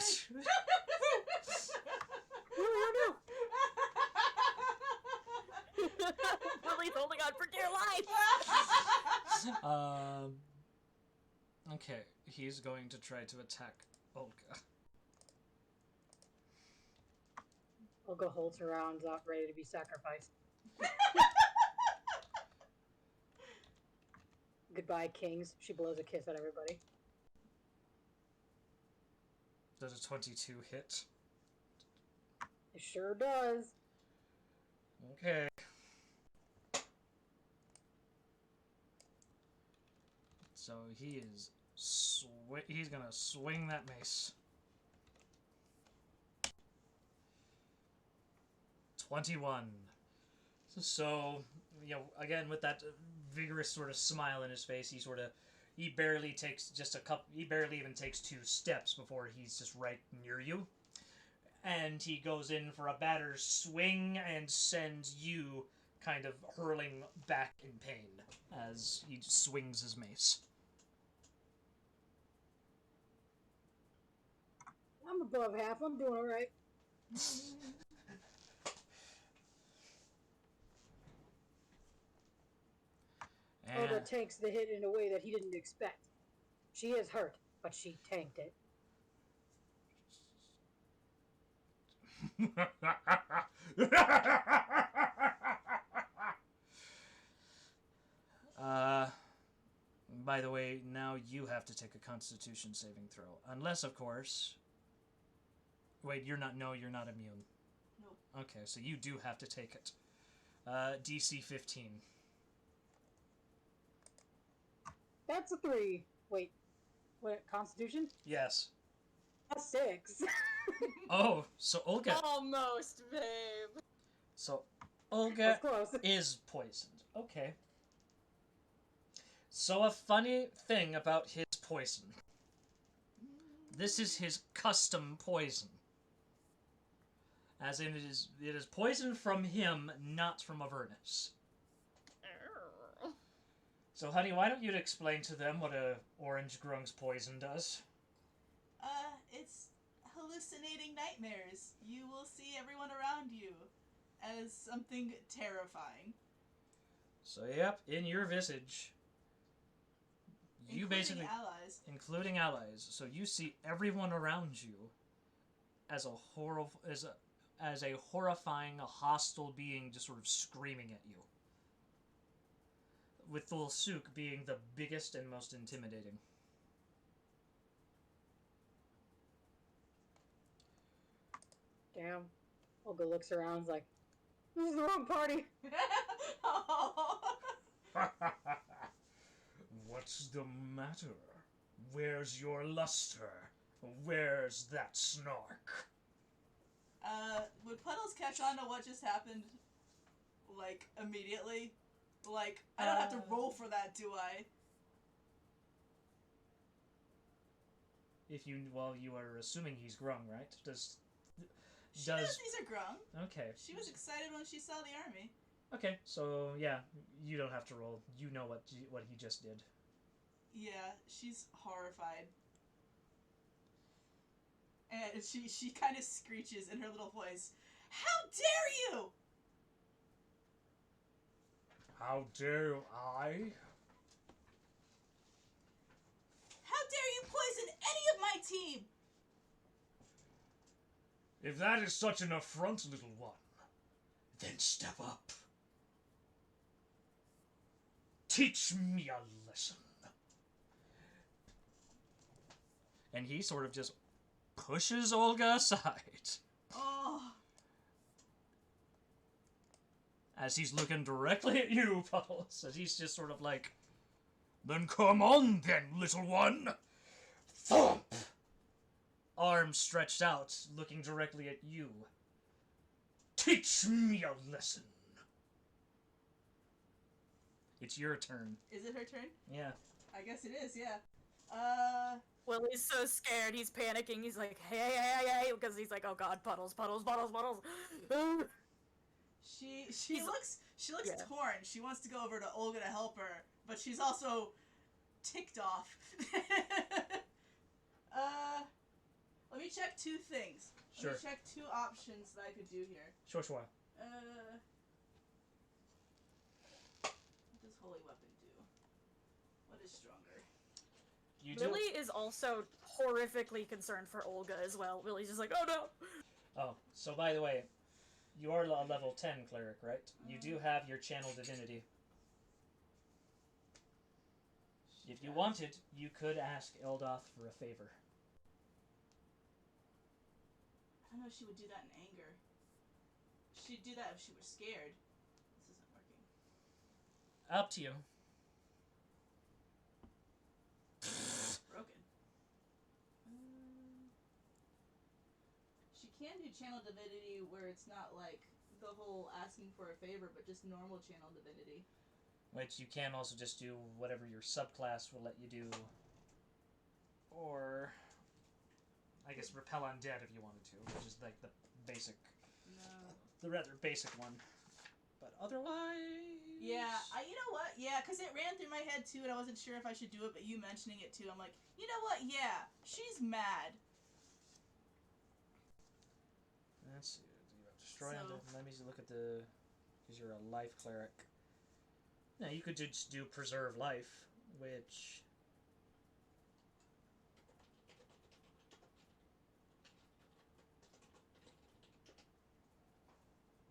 Willie's holding on for dear life! Okay, he's going to try to attack Olga. Olga holds her arms out, ready to be sacrificed. Goodbye, kings. She blows a kiss at everybody. Does a 22 hit? It sure does. Okay. So he is he's gonna swing that mace. 21. So, you know, again with that vigorous sort of smile in his face, he barely even takes 2 steps before he's just right near you. And he goes in for a batter's swing and sends you kind of hurling back in pain as he swings his mace. I'm above half. I'm doing alright. Olga tanks the hit in a way that he didn't expect. She is hurt, but she tanked it. By the way, now you have to take a Constitution saving throw. Unless, of course... Wait, you're not immune. No. Okay, so you do have to take it. DC 15. That's a 3. Wait, what? Constitution? Yes. A 6. Oh, so Olga. Almost, babe. So Olga That's close. is poisoned. Okay. So a funny thing about his poison. This is his custom poison. As in it is poison from him, not from Avernus. So honey, why don't you explain to them what a orange grung's poison does? It's hallucinating nightmares. You will see everyone around you as something terrifying. So yep, in your visage, you Including basically allies. including allies. So you see everyone around you as a horrifying, hostile being just sort of screaming at you. With Thulsuk being the biggest and most intimidating. Damn. Olga looks around, is like, this is the wrong party. Oh. What's the matter? Where's your luster? Where's that snark? Would Puddles catch on to what just happened, like, immediately? Like, I don't have to roll for that, do I? If you, well, you are assuming he's grung, right? She knows these are grung. Okay. She was excited when she saw the army. Okay, so yeah, you don't have to roll. You know what he just did. Yeah, she's horrified. And she kind of screeches in her little voice, "How dare you!" How dare I? How dare you poison any of my team! If that is such an affront, little one, then step up. Teach me a lesson. And he sort of just pushes Olga aside. Oh. As he's looking directly at you, Puddles. As he's just sort of like, then come on then, little one. Thump! Arms stretched out, looking directly at you. Teach me a lesson. It's your turn. Is it her turn? Yeah. I guess it is, yeah. Willie's so scared, he's panicking, he's like, hey, because he's like, oh god, Puddles. She looks yeah. torn. She wants to go over to Olga to help her, but she's also ticked off. Let me check two things. Sure. Let me check two options that I could do here. Sure. What does Holy Weapon do? What is stronger? You do. Willie is also horrifically concerned for Olga as well. Willie's just like, oh no! Oh, so by the way, you are a level 10 cleric, right? You do have your channel divinity. If you wanted, you could ask Eldoth for a favor. I don't know if she would do that in anger. She'd do that if she were scared. This isn't working. Up to you. Broken. She can do channel divinity where it's not like the whole asking for a favor, but just normal channel divinity. Which you can also just do whatever your subclass will let you do. Or, I guess, repel undead if you wanted to, which is like the basic, No. the rather basic one. But otherwise... Yeah, you know what? Yeah, because it ran through my head too, and I wasn't sure if I should do it, but you mentioning it too, I'm like, you know what? Yeah, she's mad. Let's see. You have destroy So- undead. Let me look at the... Because you're a life cleric. Now, you could just do preserve life, which...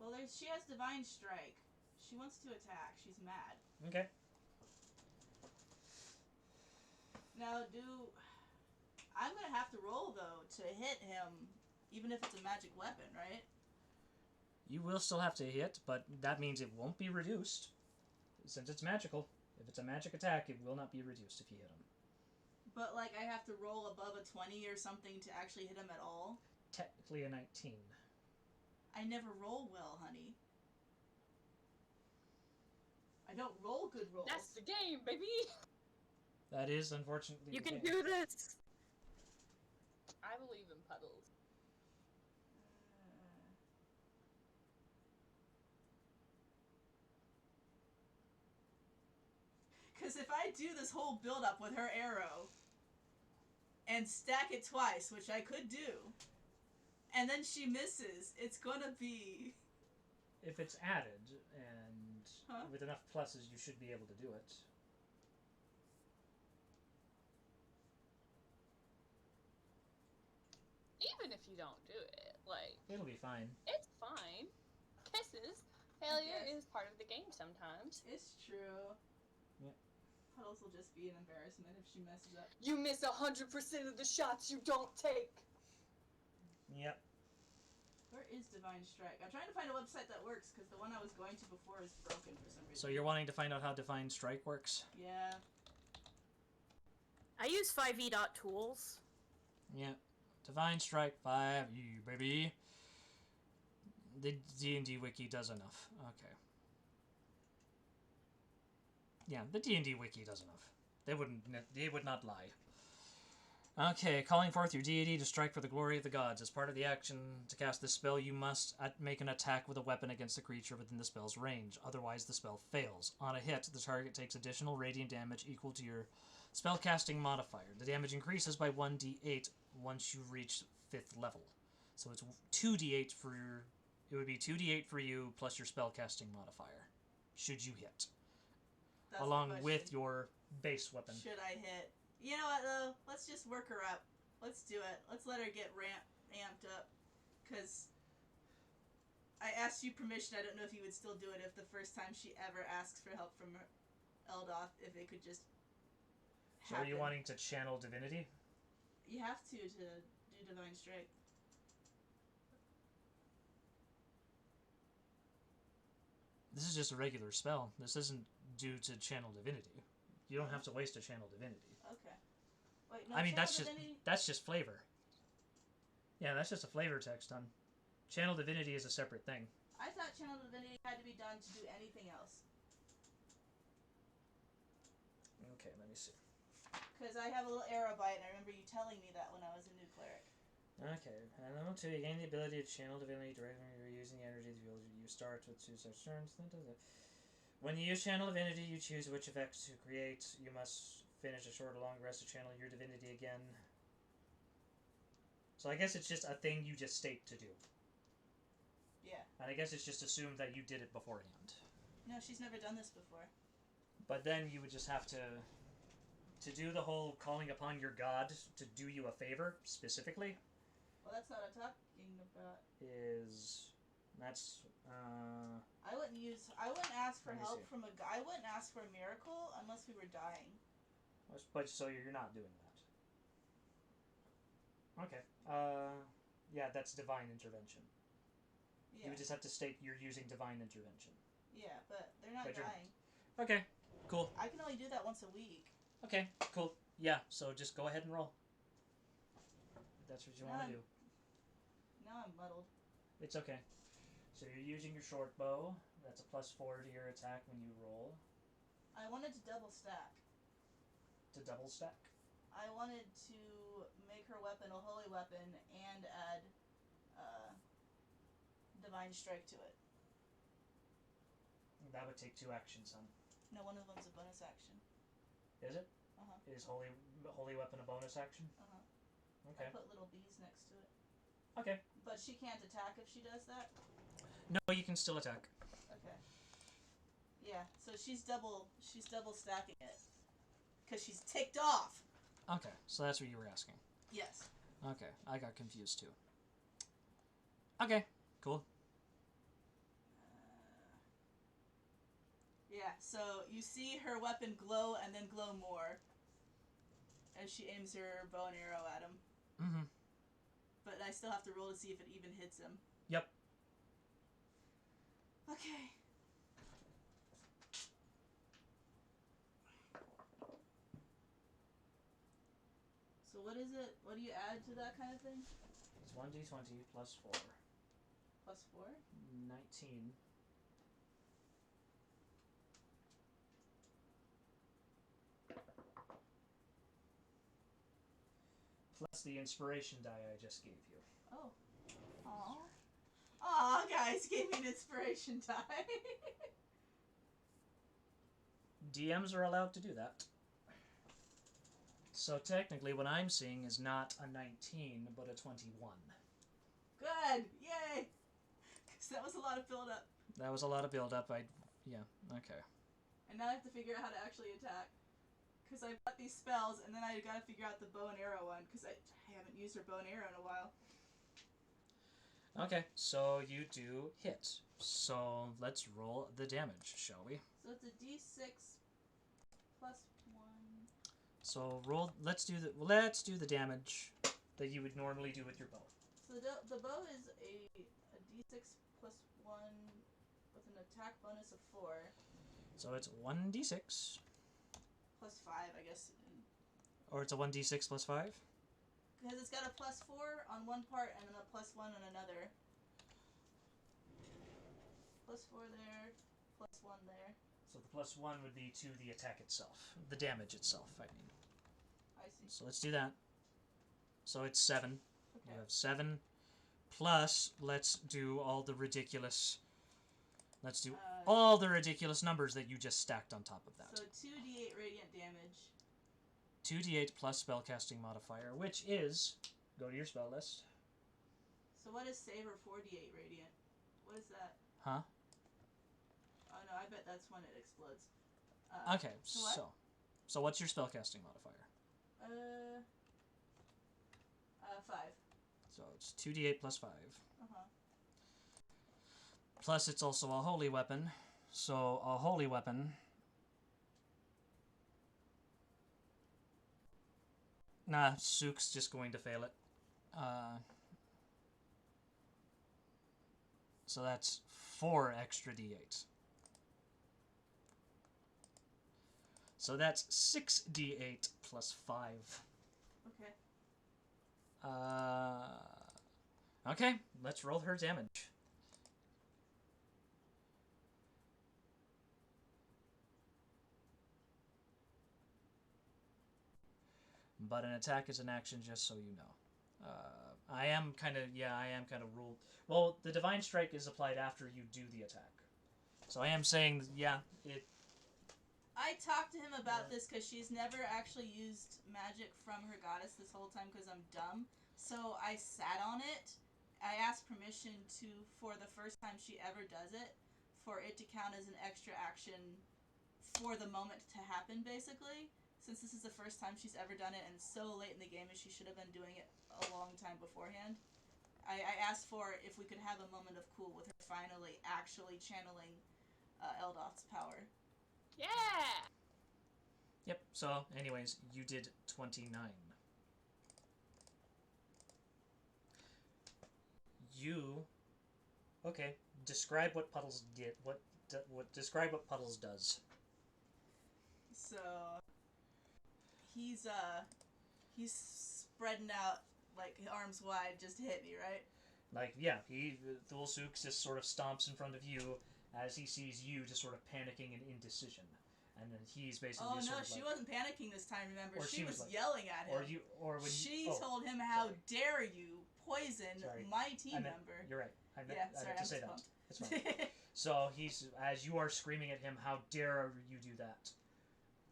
Well, she has divine strike. She wants to attack. She's mad. Okay. Now, I'm gonna have to roll though to hit him, even if it's a magic weapon, right? You will still have to hit, but that means it won't be reduced, since it's magical. If it's a magic attack, it will not be reduced if you hit him. But, like, I have to roll above a 20 or something to actually hit him at all? Technically a 19. I never roll well, honey. I don't roll good rolls. That's the game, baby. That is, unfortunately, You the can case. do this. I believe in puddles. Because if I do this whole build-up with her arrow and stack it twice, which I could do, and then she misses, it's gonna be... If it's added, and Huh? with enough pluses, you should be able to do it. Even if you don't do it, like, It'll be fine. it's fine. Kisses. Failure Yes. is part of the game sometimes. It's true. Yeah. Puddles will just be an embarrassment if she messes up. You miss 100% of the shots you don't take. Yep. Where is Divine Strike? I'm trying to find a website that works, because the one I was going to before is broken for some reason. So you're wanting to find out how Divine Strike works? Yeah. I use 5e.tools. Yeah. Divine Strike 5e, baby. The D&D wiki does enough. Okay. Yeah, the D&D wiki does enough. They would not lie. Okay, calling forth your deity to strike for the glory of the gods. As part of the action to cast this spell, you must make an attack with a weapon against a creature within the spell's range. Otherwise, the spell fails. On a hit, the target takes additional radiant damage equal to your spellcasting modifier. The damage increases by 1d8 once you reach 5th level. So it's 2d8 for your... It would be 2d8 for you plus your spellcasting modifier, should you hit. That's the Along question. with your base weapon. Should I hit? You know what, though? Let's just work her up. Let's do it. Let's let her get amped up. Because I asked you permission. I don't know if you would still do it if the first time she ever asks for help from Eldoth, if it could just So are you happen. wanting to channel divinity? You have to do Divine Strike. This is just a regular spell. This isn't due to channel divinity. You don't have to waste a channel divinity. Okay. Wait, no, I mean, Channel that's just flavor. Yeah, that's just a flavor text on. Channel divinity is a separate thing. I thought Channel Divinity had to be done to do anything else. Okay, let me see. Because I have a little arrow bite, and I remember you telling me that when I was a new cleric. Okay, and level 2, you gain the ability to channel divinity directly when you're using the energy to be able to use starts with 2 such turns. When you use channel divinity, you choose which effects to create. You must finish a short or long rest to channel your divinity again. So I guess it's just a thing you just state to do. Yeah. And I guess it's just assumed that you did it beforehand. No, she's never done this before. But then you would just have to do the whole calling upon your god to do you a favor, specifically, Well, that's not what I'm talking about. that's I wouldn't ask for Let me help see. from a guy. I wouldn't ask for a miracle unless we were dying. but so you're not doing that. Okay. Yeah, that's divine intervention. You Yeah. would just have to state you're using divine intervention. Yeah, but they're not But you're- dying. Okay, cool. I can only do that once a week. Okay, cool. Yeah, so just go ahead and roll. If that's what you want to None. do. Now I'm muddled. It's okay. So you're using your short bow. That's a +4 to your attack when you roll. I wanted to double stack. To double stack. I wanted to make her weapon a holy weapon and add Divine Strike to it. That would take 2 actions, son. No, one of them's a bonus action. Is it? Uh-huh. Is holy weapon a bonus action? Uh-huh. Okay. I put little bees next to it. Okay. But she can't attack if she does that? No, you can still attack. Okay. Yeah, so she's double stacking it. Because she's ticked off! Okay, so that's what you were asking. Yes. Okay, I got confused too. Okay, cool. Yeah, so you see her weapon glow and then glow more as she aims her bow and arrow at him. Mm-hmm. But I still have to roll to see if it even hits him. Yep. Okay. what is it? What do you add to that kind of thing? It's 1d20 plus 4. Plus 4? 19. Plus the inspiration die I just gave you. Oh. Aw. Aw, guys, gave me an inspiration die. DMs are allowed to do that. So technically what I'm seeing is not a 19, but a 21. Good! Yay! Because that was a lot of build-up. That was a lot of build-up. Yeah, okay. And now I have to figure out how to actually attack. Because I've got these spells, and then I gotta figure out the bow and arrow one, because I haven't used her bow and arrow in a while. Okay, so you do hit. So let's roll the damage, shall we? So it's a d6 plus 1. So let's do the damage that you would normally do with your bow. So the bow is a d6 plus 1 with an attack bonus of 4. So it's 1d6. Plus 5, I guess. Or it's a 1d6 plus 5? Because it's got a plus 4 on one part and then a plus 1 on another. Plus 4 there, plus 1 there. So the plus 1 would be to the attack itself. The damage itself, I mean. I see. So let's do that. So it's 7. Okay. You have 7. Plus, let's do all the ridiculous... Let's do all the ridiculous numbers that you just stacked on top of that. So 2d8 radiant damage. 2d8 plus spellcasting modifier, which is... Go to your spell list. So what is Saber 4d8 radiant? What is that? Huh? Oh no, I bet that's when it explodes. Okay, so what? So what's your spellcasting modifier? 5. So it's 2d8 plus 5. Uh-huh. Plus it's also a holy weapon. So a holy weapon... Nah, Sook's just going to fail it. So that's 4 extra d8. So that's 6d8 plus 5. Okay. Okay, let's roll her damage. But an attack is an action, just so you know. I am kind of ruled. Well, the Divine Strike is applied after you do the attack. So I am saying, I talked to him about this because she's never actually used magic from her goddess this whole time because I'm dumb. So I sat on it. I asked permission for the first time she ever does it, for it to count as an extra action for the moment to happen, basically. Since this is the first time she's ever done it and so late in the game and she should have been doing it a long time beforehand. I asked for if we could have a moment of cool with her finally actually channeling Eldoth's power. Yeah! Yep, so anyways, you did 29. Okay, describe what Puddles did. Describe what Puddles does. So he's spreading out like arms wide just to hit me, right? Like, yeah, Thulsuk just sort of stomps in front of you as he sees you just sort of panicking in indecision. And then he's basically Oh just no, sort of she like, wasn't panicking this time, remember? Or She was like, yelling at him. She told him, how dare you poison my team member. You're right. I meant sorry, to I'm say just that. It's fine. So as you are screaming at him, how dare you do that?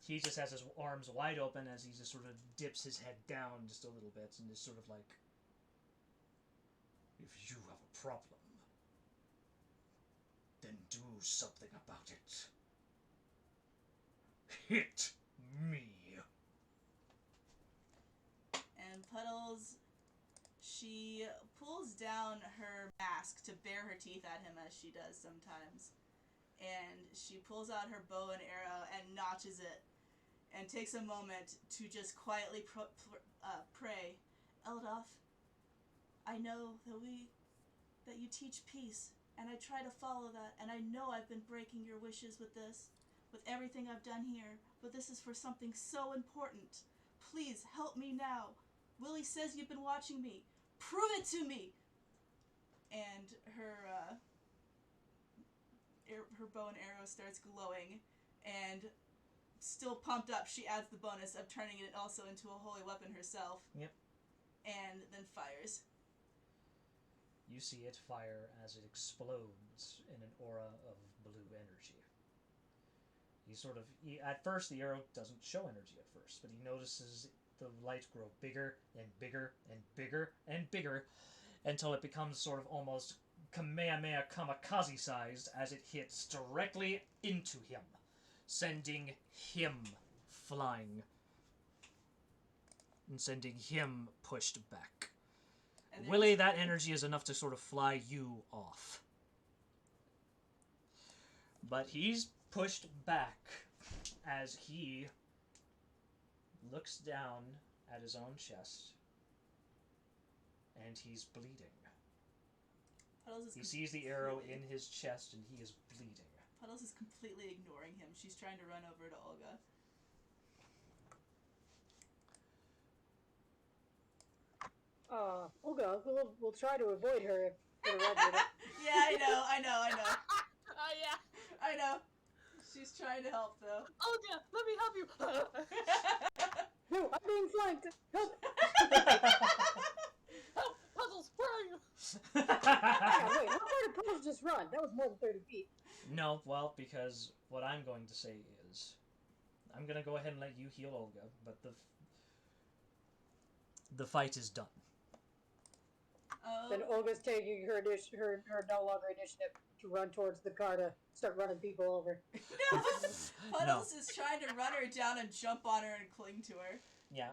He just has his arms wide open as he just sort of dips his head down just a little bit and just sort of like, if you have a problem, then do something about it. Hit me. And Puddles, she pulls down her mask to bare her teeth at him, as she does sometimes. And she pulls out her bow and arrow and notches it, and takes a moment to just quietly pray, Eldoth, I know that you teach peace, and I try to follow that, and I know I've been breaking your wishes with this, with everything I've done here, but this is for something so important. Please help me now. Willie says you've been watching me. Prove it to me. And her her bow and arrow starts glowing, and still pumped up, she adds the bonus of turning it also into a holy weapon herself. Yep. And then fires. You see it fire as it explodes in an aura of blue energy. At first the arrow doesn't show energy at first, but he notices the light grow bigger and bigger and bigger and bigger until it becomes sort of almost Kamehameha kamikaze sized as it hits directly into him, sending him flying and sending him pushed back. And Willie, that energy is enough to sort of fly you off. But he's pushed back as he looks down at his own chest and he's bleeding. He sees the arrow in his chest and he is bleeding. Puddles is completely ignoring him. She's trying to run over to Olga. Olga, we'll try to avoid her for the record. Yeah, I know. Oh yeah. I know. She's trying to help, though. Olga, let me help you. No, I'm being flanked. Help! Help, Puzzles, where are you? Yeah, wait, how far did Puddles just run? That was more than 30 feet. No, well, because what I'm going to say is, I'm going to go ahead and let you heal Olga, but the fight is done. Oh. Then Olga's taking her no longer initiative to run towards the car to start running people over. No! Puddles is trying to run her down and jump on her and cling to her. Yeah,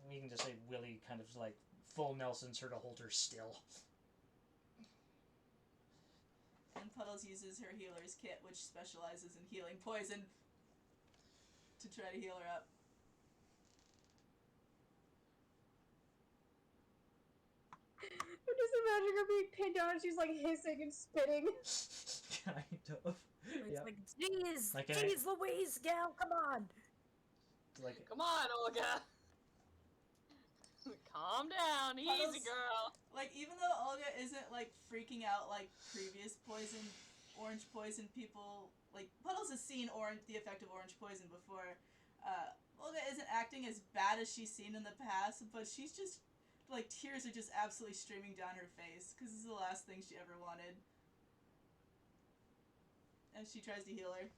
we can just say Willie kind of like full Nelsons her to hold her still. And Puddles uses her healer's kit, which specializes in healing poison, to try to heal her up. I'm just imagining her being pinned down and she's like hissing and spitting. Kind of. It's Yeah. like, jeez, Like jeez, Louise, gal, come on. Like, Come on, Olga. Calm down, easy Puddles- girl. Like, even though Olga isn't, like, freaking out like previous orange poison people, like, Puddles has seen the effect of orange poison before. Olga isn't acting as bad as she's seen in the past, but she's just, like, tears are just absolutely streaming down her face, because this is the last thing she ever wanted. And she tries to heal her.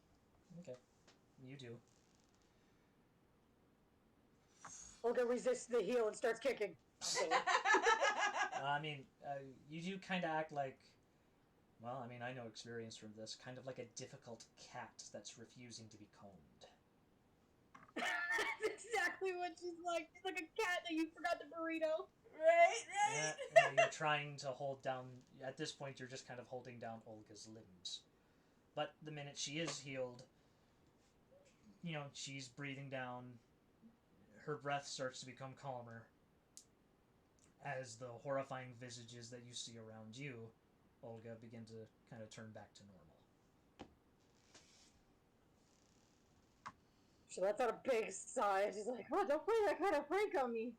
okay. You do. Olga resists the heal and starts kicking. I mean, you do kind of act like, well, I mean, I know experience from this, kind of like a difficult cat that's refusing to be combed. That's exactly what she's like. She's like a cat that you forgot the burrito. Right? You're trying to hold down, at this point, you're just kind of holding down Olga's limbs. But the minute she is healed, you know, she's breathing down, her breath starts to become calmer as the horrifying visages that you see around you, Olga, begin to kind of turn back to normal. She lets out a big sigh. She's like, oh, don't play that kind of prank on me.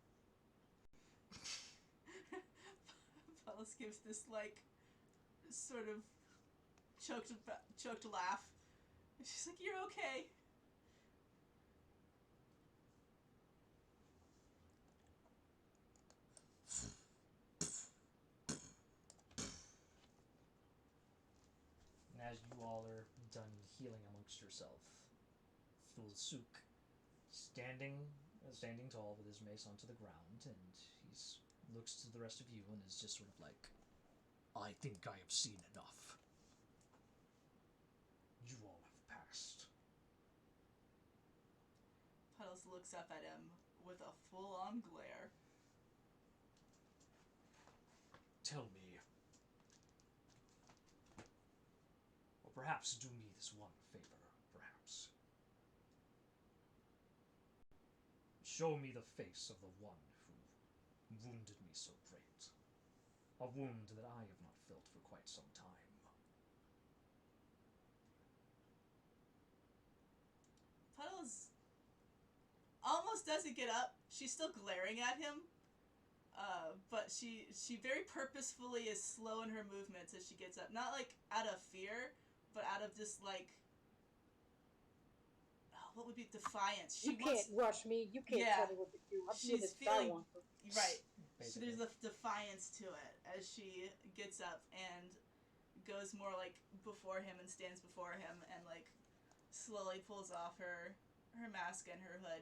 Puddles gives this, like, sort of choked laugh. And she's like, you're okay. And as you all are done healing amongst yourself, Thulsuk, standing tall with his mace onto the ground, and he looks to the rest of you and is just sort of like, I think I have seen enough. You all have passed. Puddles looks up at him with a full-on glare. Tell me, or perhaps do me this one favor, perhaps. Show me the face of the one who wounded me so great. A wound that I have not felt for quite some time. Puddles almost doesn't get up. She's still glaring at him, But she very purposefully is slow in her movements as she gets up. Not like out of fear, but out of just like what would be defiance. You can't rush me. You can't tell me what to do. I'm doing this I want. Right. So Basically. there's a defiance to it as she gets up and goes more like before him and stands before him and like slowly pulls off her mask and her hood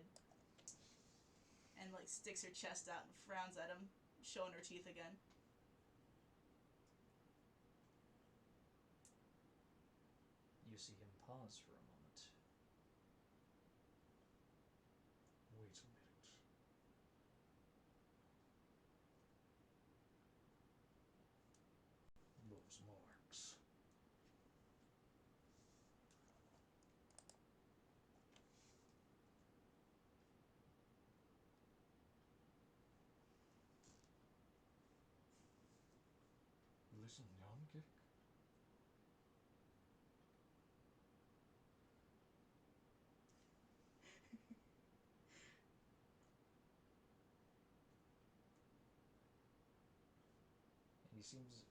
and like sticks her chest out and frowns at him, showing her teeth again. You see him pause for a moment. Wait a minute. Those marks. Listen, Yamgik. And he seems.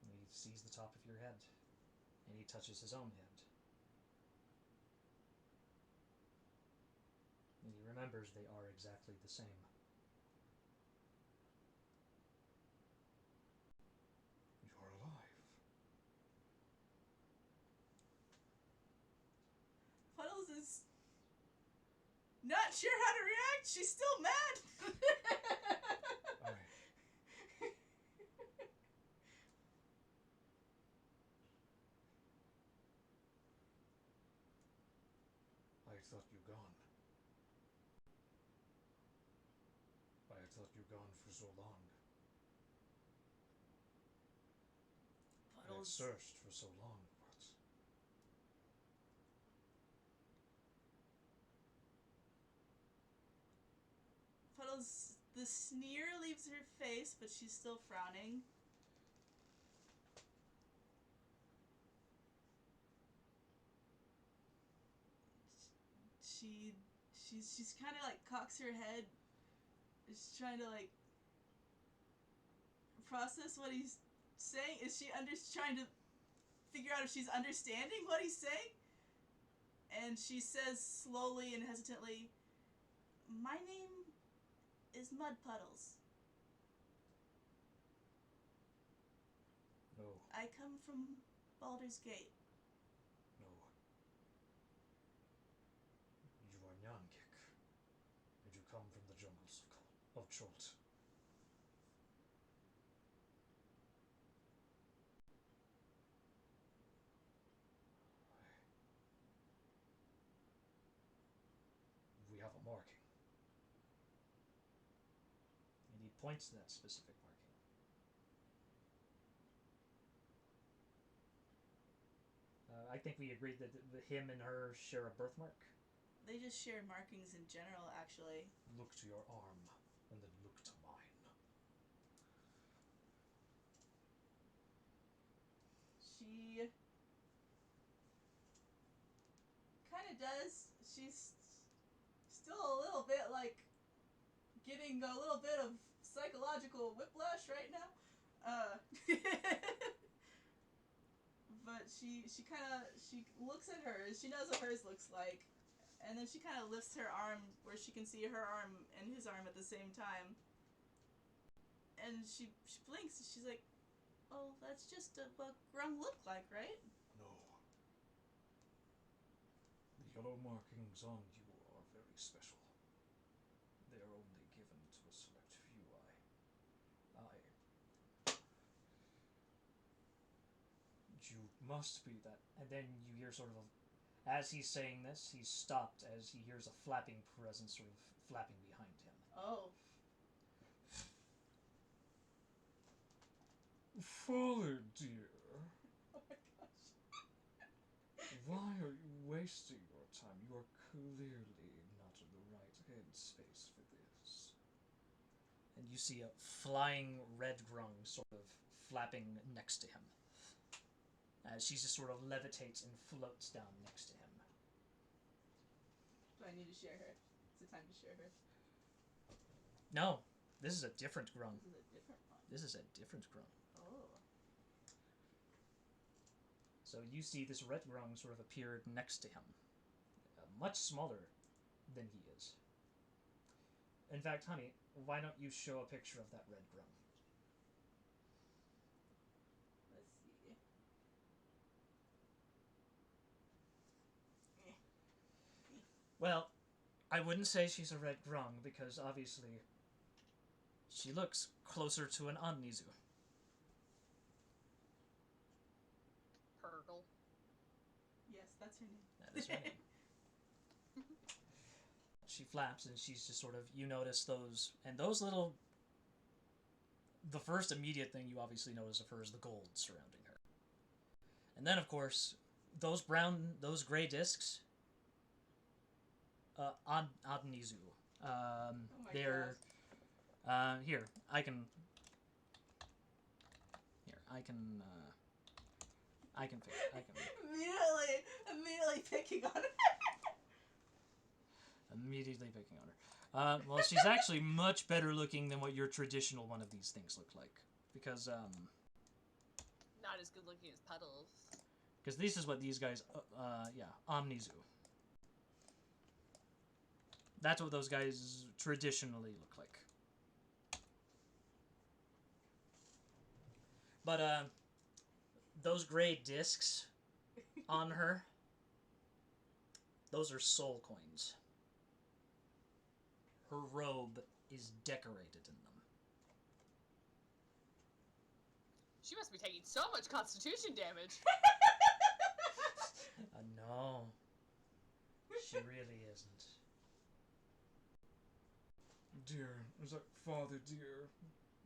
He sees the top of your head, and he touches his own head. And he remembers they are exactly the same. You're alive. Puddles is not sure how to react. She's still mad. I thought you gone. I thought you gone for so long. I had searched for so long, but Puddles, the sneer leaves her face, but she's still frowning. She's kind of like cocks her head. She's trying to like process what he's saying. Is she trying to figure out if she's understanding what he's saying? And she says slowly and hesitantly, "My name is Mud Puddles. no, I come from Baldur's Gate." no. You are Nyankik, and you come from the jungles of Cholt. We have a marking. And he points to that specific marking. I think we agreed that him and her share a birthmark. They just share markings in general, actually. Look to your arm, and then look to mine. She kind of does. She's still a little bit like getting a little bit of psychological whiplash right now. But she looks at hers. She knows what hers looks like, and then she kind of lifts her arm where she can see her arm and his arm at the same time. And she blinks. And she's like, "Oh, that's just what grung look like, right?" No. The yellow markings on you are very special. They are only given to a select few. You must be that. And then you hear sort of, as he's saying this, he's stopped as he hears a flapping presence sort of flapping behind him. Oh. Father dear, Oh my gosh. why are you wasting your time? You are clearly not in the right headspace for this. And you see a flying red grung sort of flapping next to him, as she just sort of levitates and floats down next to him. Do I need to share her? It's the time to share her. No, this is a different grung. This is a different one. This is a different grung. Oh. So you see this red grung sort of appeared next to him, much smaller than he is. In fact, honey, why don't you show a picture of that red grung? Let's see. Well, I wouldn't say she's a red grung because obviously she looks closer to an Annizu. Purgle. Yes, that's her name. That is her name. She flaps and she's just sort of, you notice those, and those little, the first immediate thing you obviously notice of her is the gold surrounding her. And then, of course, those gray discs, Adnizu. my They're, here, I can Immediately picking on her. immediately picking on her. Well, she's actually much better looking than what your traditional one of these things look like. Because, Not as good looking as Puddles. because this is what these guys, Omnizu. That's what those guys traditionally look like. But, those gray discs on her, those are soul coins. Her robe is decorated in them. She must be taking so much constitution damage. No, she really isn't. Dear, Father dear,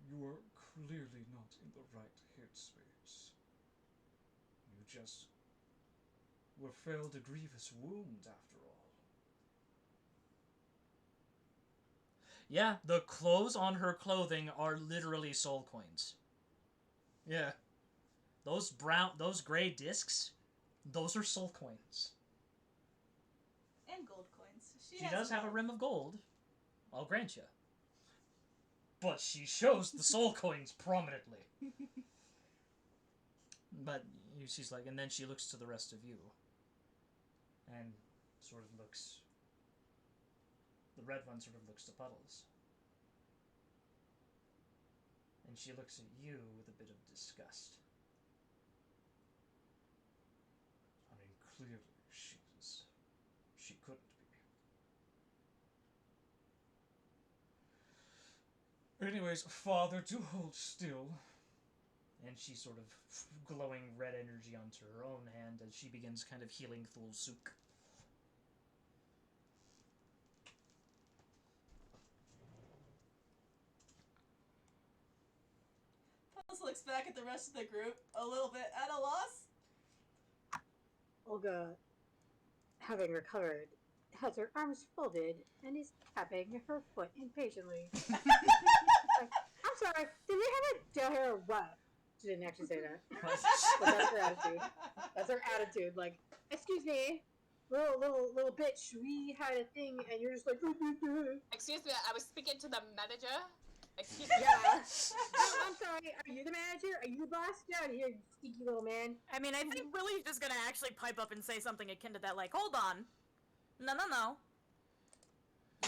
you are clearly not in the right headspace. You just were felled a grievous wound after all. Yeah, the clothes on her clothing are literally soul coins. Yeah. Those gray discs, those are soul coins. And gold coins. She does have a rim of gold, I'll grant you. But she shows the soul coins prominently. But she's like, and then she looks to the rest of you. And sort of looks... The red one sort of looks to Puddles. And she looks at you with a bit of disgust. I mean, clearly she couldn't be. Anyways, Father, do hold still. And she sort of glowing red energy onto her own hand as she begins kind of healing Thulsuk. Puddles looks back at the rest of the group, a little bit at a loss. Olga, having recovered, has her arms folded and is tapping her foot impatiently. Like, I'm sorry, did they have a jail hair or what? She didn't actually say that. But that's her attitude. That's her attitude. Like, excuse me, little bitch, we had a thing and you're just like, Excuse me, I was speaking to the manager. Excuse me. yeah. I'm sorry, are you the manager? Are you the boss? Get out of here, you stinky little man. I mean, I think Willie's just gonna actually pipe up and say something akin to that, like, hold on. No.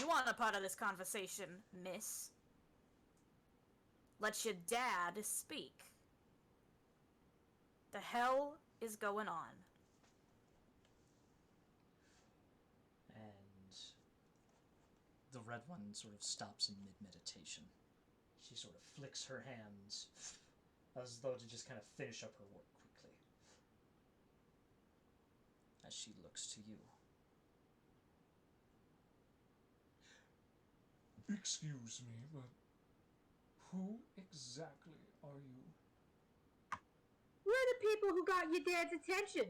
You want a part of this conversation, miss. Let your dad speak. The hell is going on? And the red one sort of stops in mid-meditation. She sort of flicks her hands as though to just kind of finish up her work quickly. As she looks to you. Excuse me, but who exactly are you? We're the people who got your dad's attention.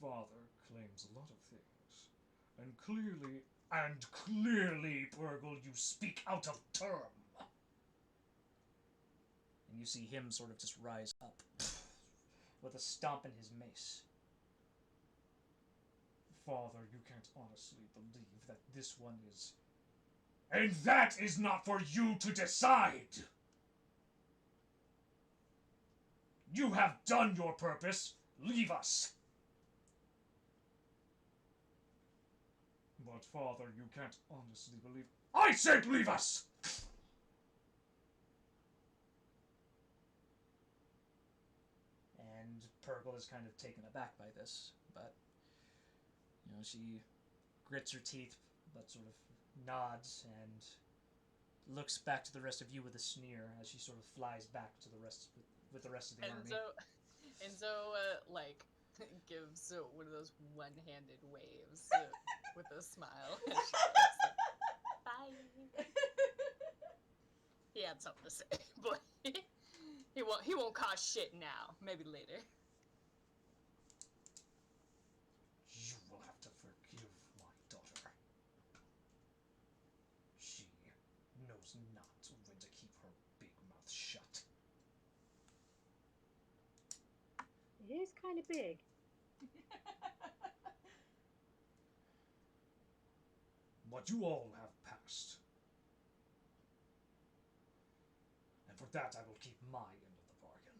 Father claims a lot of things, and clearly, Purgle, you speak out of term. And you see him sort of just rise up with a stomp in his mace. Father, you can't honestly believe that this one is... And that is not for you to decide! You have done your purpose. Leave us. But, Father, you can't honestly believe... I said leave us! And Purple is kind of taken aback by this, but, you know, she grits her teeth, but sort of nods and looks back to the rest of you with a sneer as she sort of flies back to the rest with the rest of the army. Enzo, like, gives one of those one-handed waves with a smile. And she goes, bye. He had something to say, but he won't cause shit now. Maybe later. You will have to forgive my daughter. She knows not when to keep her big mouth shut. It is kind of big. But you all have passed. And for that I will keep my end of the bargain.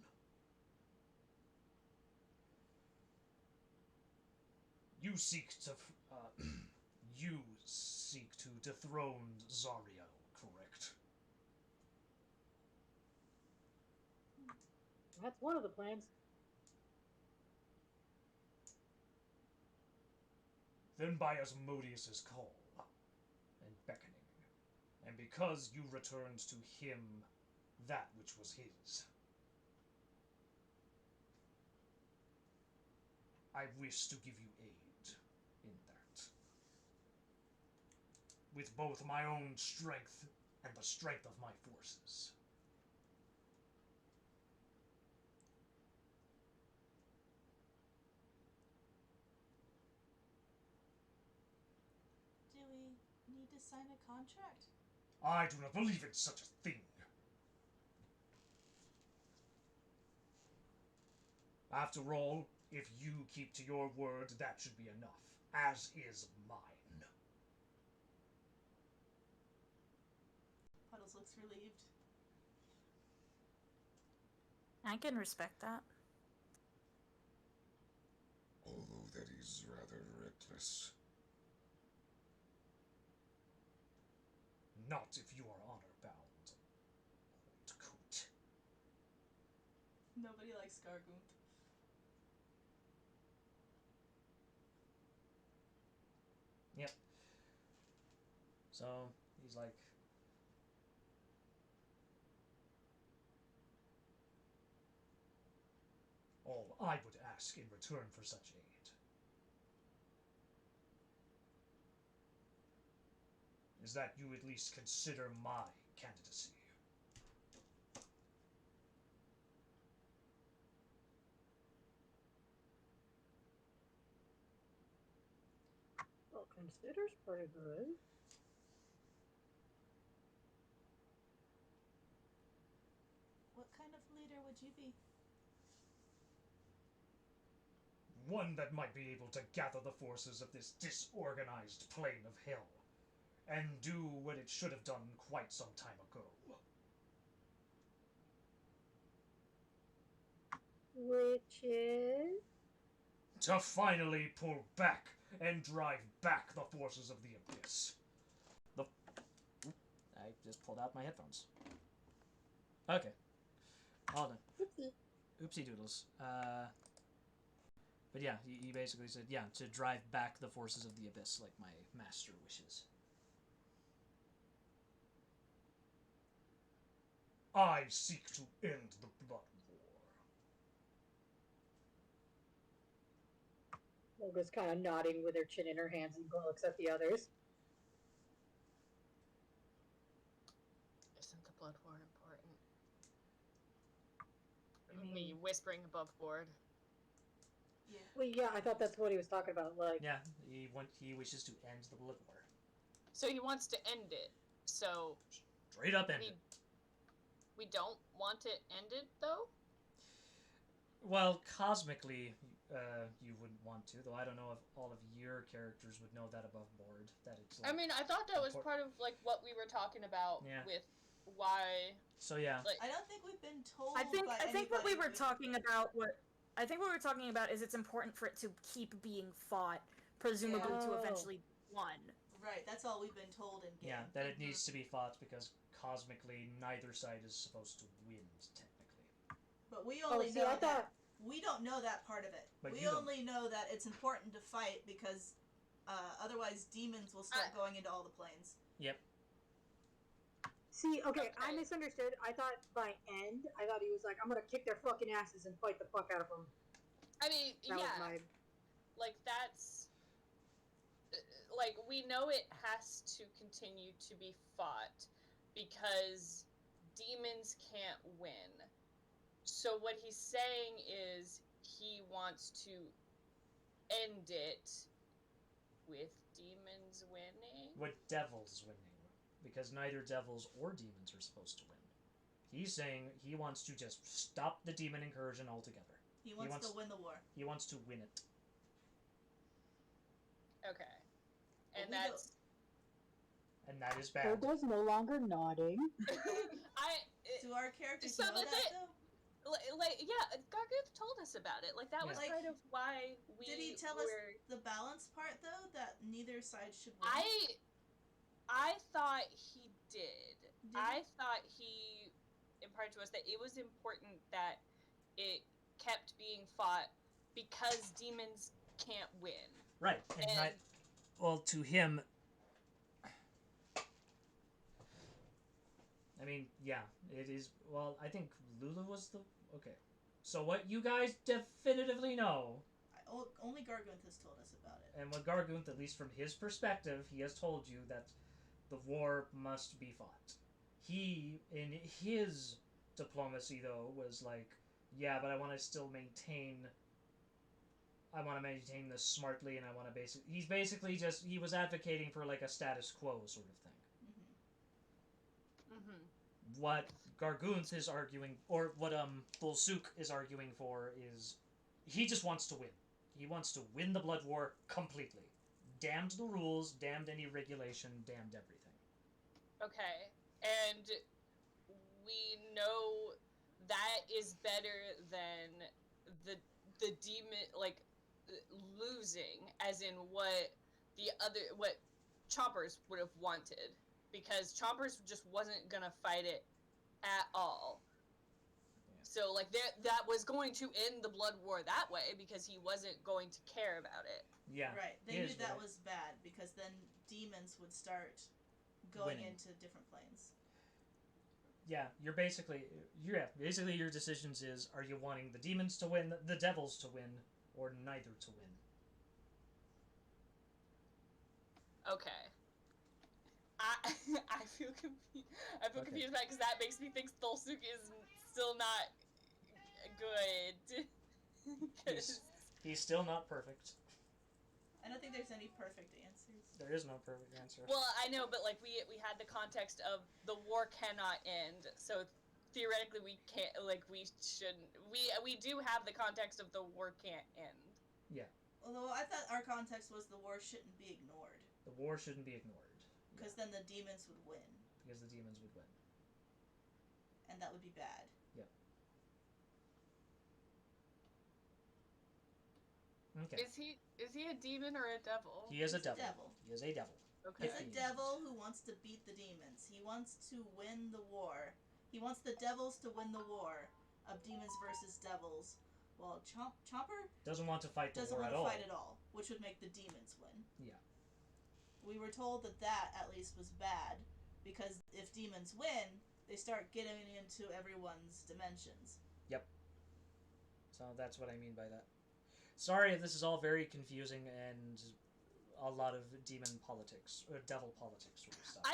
You seek to dethrone Zariel, correct? That's one of the plans. Then by Asmodeus' call and beckoning, and because you returned to him that which was his, I wish to give you aid in that. With both my own strength and the strength of my forces. Do we need to sign a contract? I do not believe in such a thing. After all, if you keep to your word, that should be enough, as is mine. Puddles looks relieved. I can respect that. Although that is rather reckless. Not if you are honor-bound, old coot. Nobody likes Gargooth. Yep. So he's like, All I would ask in return for such aid is that you at least consider my candidacy. Well, consider's pretty good. What kind of leader would you be? One that might be able to gather the forces of this disorganized plane of hell, and do what it should have done quite some time ago. Which is? To finally pull back and drive back the forces of the Abyss. I just pulled out my headphones. Okay. All done. Oopsie. Oopsie doodles. But yeah, he basically said, yeah, to drive back the forces of the Abyss, like my master wishes. I seek to end the Blood War. Olga's kind of nodding with her chin in her hands and looks at the others. Isn't the blood war important? I mean- Me whispering above board. Yeah. Well, yeah, I thought that's what he was talking about. Like, Yeah, he wishes to end the Blood War. So he wants to end it. So Straight up end we it. we don't want it ended though. Well, cosmically, you wouldn't want to, though I don't know if all of your characters would know that above board. That it's I like, mean, I thought that was Impor- part of like what we were talking about Yeah. with why. so yeah. Like, I don't think we've been told. I think by what we anybody were talking about is it's important for it to keep being fought, presumably Yeah. to Oh. eventually be won. Right, that's all we've been told in game. Yeah, that it needs to be fought because cosmically neither side is supposed to win, technically. But we Oh, only see, know I that. thought. We don't know that part of it. But We you don't. only know that it's important to fight because otherwise demons will start going into all the planes. Yep. See, okay, I Okay. misunderstood. I thought by end, I thought he was like, I'm gonna kick their fucking asses and fight the fuck out of them. I mean, That yeah, was my. like that's like we know it has to continue to be fought because demons can't win. So what he's saying is he wants to end it with demons winning. With devils winning. Because neither devils or demons are supposed to win. He's saying he wants to just stop the demon incursion altogether. He wants wants- to win the war. He wants to win it. Okay. But And we that's And that is bad. Hilda's no longer nodding. Do our characters So know the that thing- though? yeah, Garguth told us about it. Like that was Yeah. kind of why we Did he tell us the balance part though? That neither side should win. I thought he did. Did I thought he imparted to us that it was important that it kept being fought because demons can't win. Right. And And well, to him, I mean, yeah, it is. Well, I think Lulu was the. Okay. So what you guys definitively know, Only Gargunt has told us about it. and what Gargunt, at least from his perspective, he has told you that the war must be fought. He, in his diplomacy, though, was like, yeah, but I want to still maintain. I want to maintain this smartly, and I want to He's basically just. He was advocating for like a status quo sort of thing. Mhm. What Gargunth is arguing, or what Bulsuk is arguing for, is he just wants to win. He wants to win the blood war completely. Damned the rules, damned any regulation, damned everything. Okay. And we know that is better than the demon losing, as in what Chompers would have wanted, because Chompers just wasn't gonna fight it at all. Yeah. So like that was going to end the blood war that way because he wasn't going to care about it. Yeah. Right. They Here's knew that what I- was bad because then demons would start going Winning. into different planes. Yeah, basically your decisions is, are you wanting the demons to win, the devils to win, or neither to win? Okay. I feel confused. I feel Okay. confused about because that makes me think Stolsuk is still not good. 'Cause- He's still not perfect. I don't think there's any perfect answers. There is no perfect answer. well, I know, but like we had the context of the war cannot end, so theoretically we can't. Like we shouldn't. We do have the context of the war can't end. Although I thought our context was the war shouldn't be ignored The war shouldn't be ignored. because then the demons would win, Because the demons would win. and that would be bad. Okay. Is he a demon or a devil? He is a He's a devil. devil. He is a devil. Okay. He's a devil who wants to beat the demons. He wants to win the war. He wants the devils to win the war of demons versus devils. Well, Chomper Doesn't want to fight the doesn't war want at to all. fight at all, which would make the demons win. Yeah. We were told that at least was bad, because if demons win, they start getting into everyone's dimensions. So that's what I mean by that. Sorry if this is all very confusing and a lot of demon politics or devil politics sort of stuff.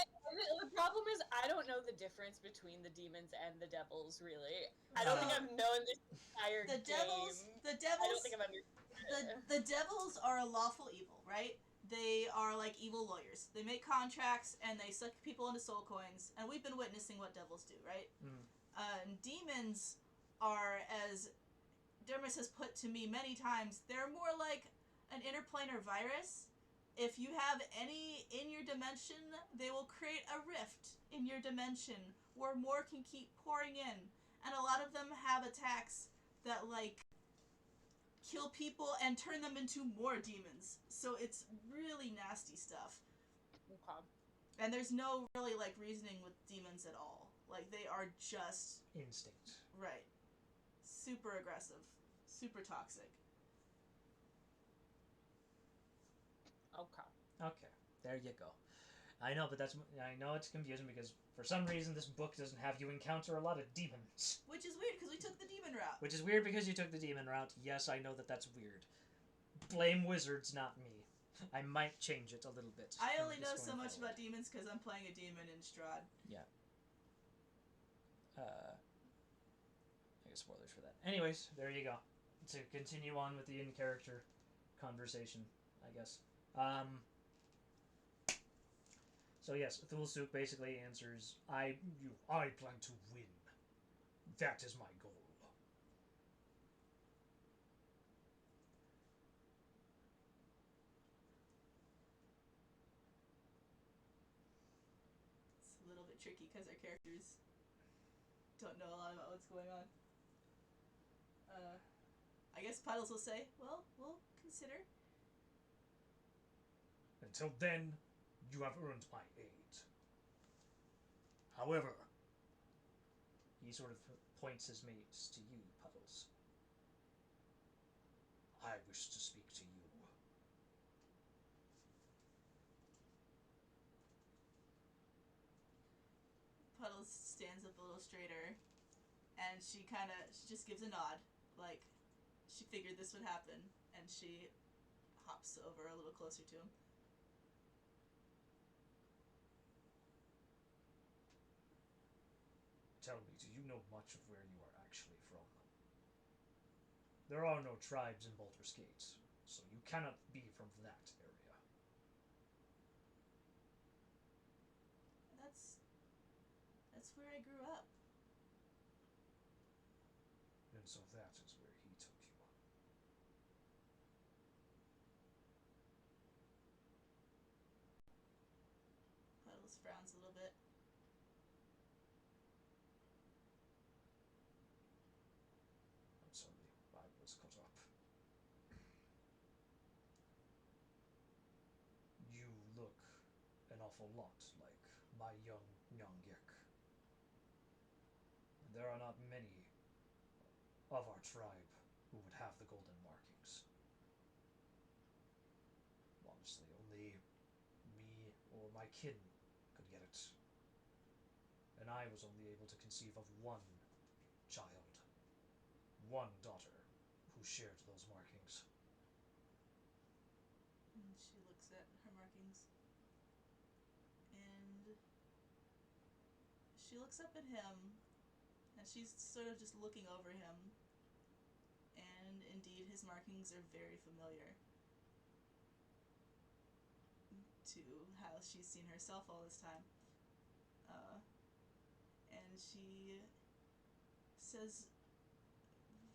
The problem is I don't know the difference between the demons and the devils. Really, I don't think I've known this entire The game. devils, I don't think I've understood. the devils are a lawful evil, right? They are like evil lawyers. They make contracts and they suck people into soul coins, and we've been witnessing what devils do, right? Mhm. And demons are as Dermis has put to me many times, they're more like an interplanar virus. If you have any in your dimension, they will create a rift in your dimension where more can keep pouring in. And a lot of them have attacks that, like, kill people and turn them into more demons. So it's really nasty stuff. Okay. And there's no really, like, reasoning with demons at all. Like, they are just... Instinct. Right. Super aggressive. Super toxic. Okay. Okay, there you go. I know, but I know it's confusing because for some reason this book doesn't have you encounter a lot of demons. Which is weird, because we took the demon route. Which is weird because you took the demon route. Yes, I know that that's weird. Blame wizards, not me. I might change it a little bit. I only from know this so going much forward. about demons because I'm playing a demon in Strahd. I guess spoilers for that. Anyways, there you go. To continue on with the in-character conversation, I guess. So yes, Thulsuk basically answers, I plan to win. That is my goal. It's a little bit tricky because our characters don't know a lot about what's going on. I guess Puddles will say, well, we'll consider. Until then, you have earned my aid. However, he sort of points his mates to you, Puddles. I wish to speak to you. Puddles stands up a little straighter, and she just gives a nod, like she figured this would happen, and she hops over a little closer to him. Tell me, do you know much of where you are actually from? There are no tribes in Baldur's Gate, so you cannot be from that area. That's where I grew up. And so that is where he took you. Puddles frowns a little bit. I'm sorry, I was caught up. You look an awful lot like my young Nyangik. And there are not many of our tribe who would have the golden markings. Honestly, only me or my kin could get it. And I was only able to conceive of one child, one daughter, who shared those markings. And she looks at her markings. And she looks up at him, and she's sort of just looking over him. And indeed, his markings are very familiar to how she's seen herself all this time. And she says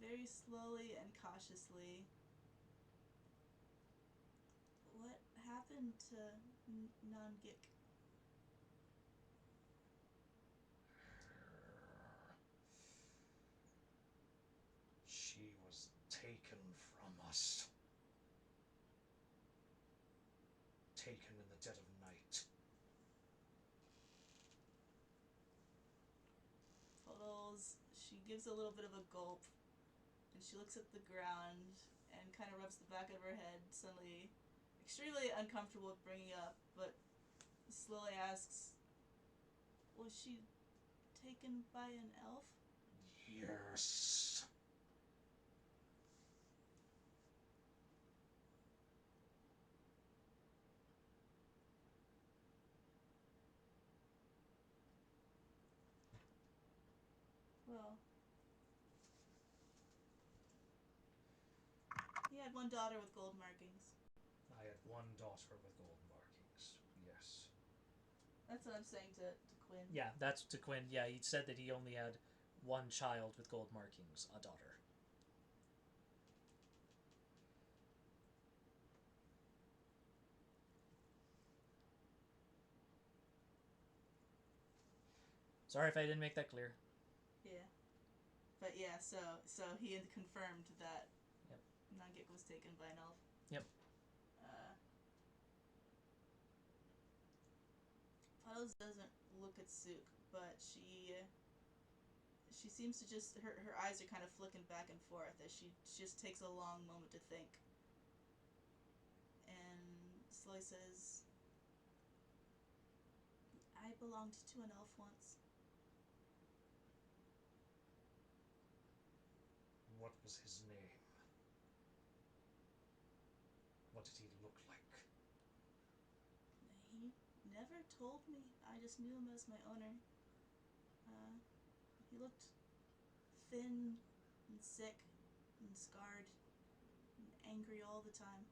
very slowly and cautiously, what happened to Nangik? She was taken from us. Taken in the dead of night. Puddles, she gives a little bit of a gulp, and she looks at the ground and kind of rubs the back of her head, suddenly extremely uncomfortable with bringing up, but slowly asks, was she taken by an elf? Yes. Well, he had one daughter with gold markings. I had one daughter with gold markings. Yes. That's what I'm saying to Quinn. Yeah, that's to Quinn. Yeah, he said that he only had one child with gold markings, a daughter. Sorry if I didn't make that clear. Yeah. But yeah, so he had confirmed that Yep. Nangik was taken by an elf. Yep. Puddles doesn't look at Sook, but she seems to just her eyes are kind of flicking back and forth as she just takes a long moment to think. And slowly says, I belonged to an elf once. What was his name? What did he look like? He never told me. I just knew him as my owner. He looked thin and sick and scarred and angry all the time.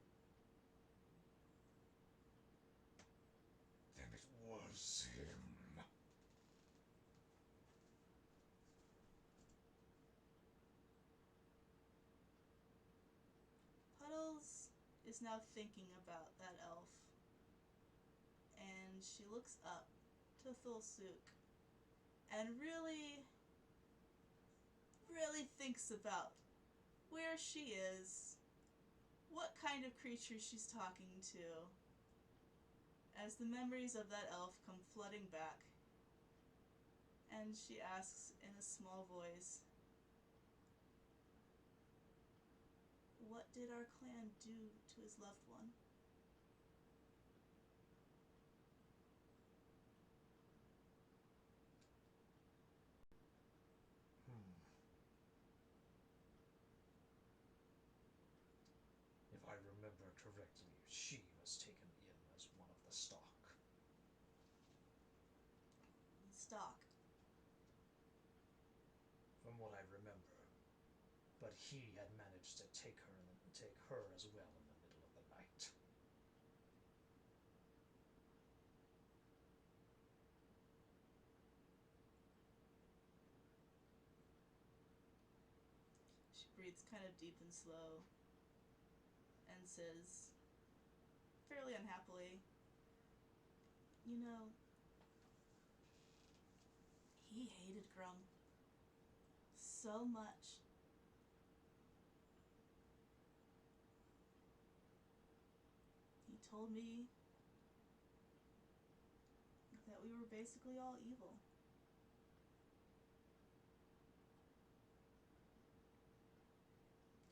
Then it was him. Puddles is now thinking about that elf, and she looks up to Thulsuk and really thinks about where she is, what kind of creature she's talking to, as the memories of that elf come flooding back. And she asks in a small voice, what did our clan do to his loved one? If I remember correctly, she was taken in as one of the stock. Stock. From what I remember. But he had managed to take her as well in the middle of the night. She breathes kind of deep and slow and says, fairly unhappily, you know, he hated Grung so much. He told me that we were basically all evil.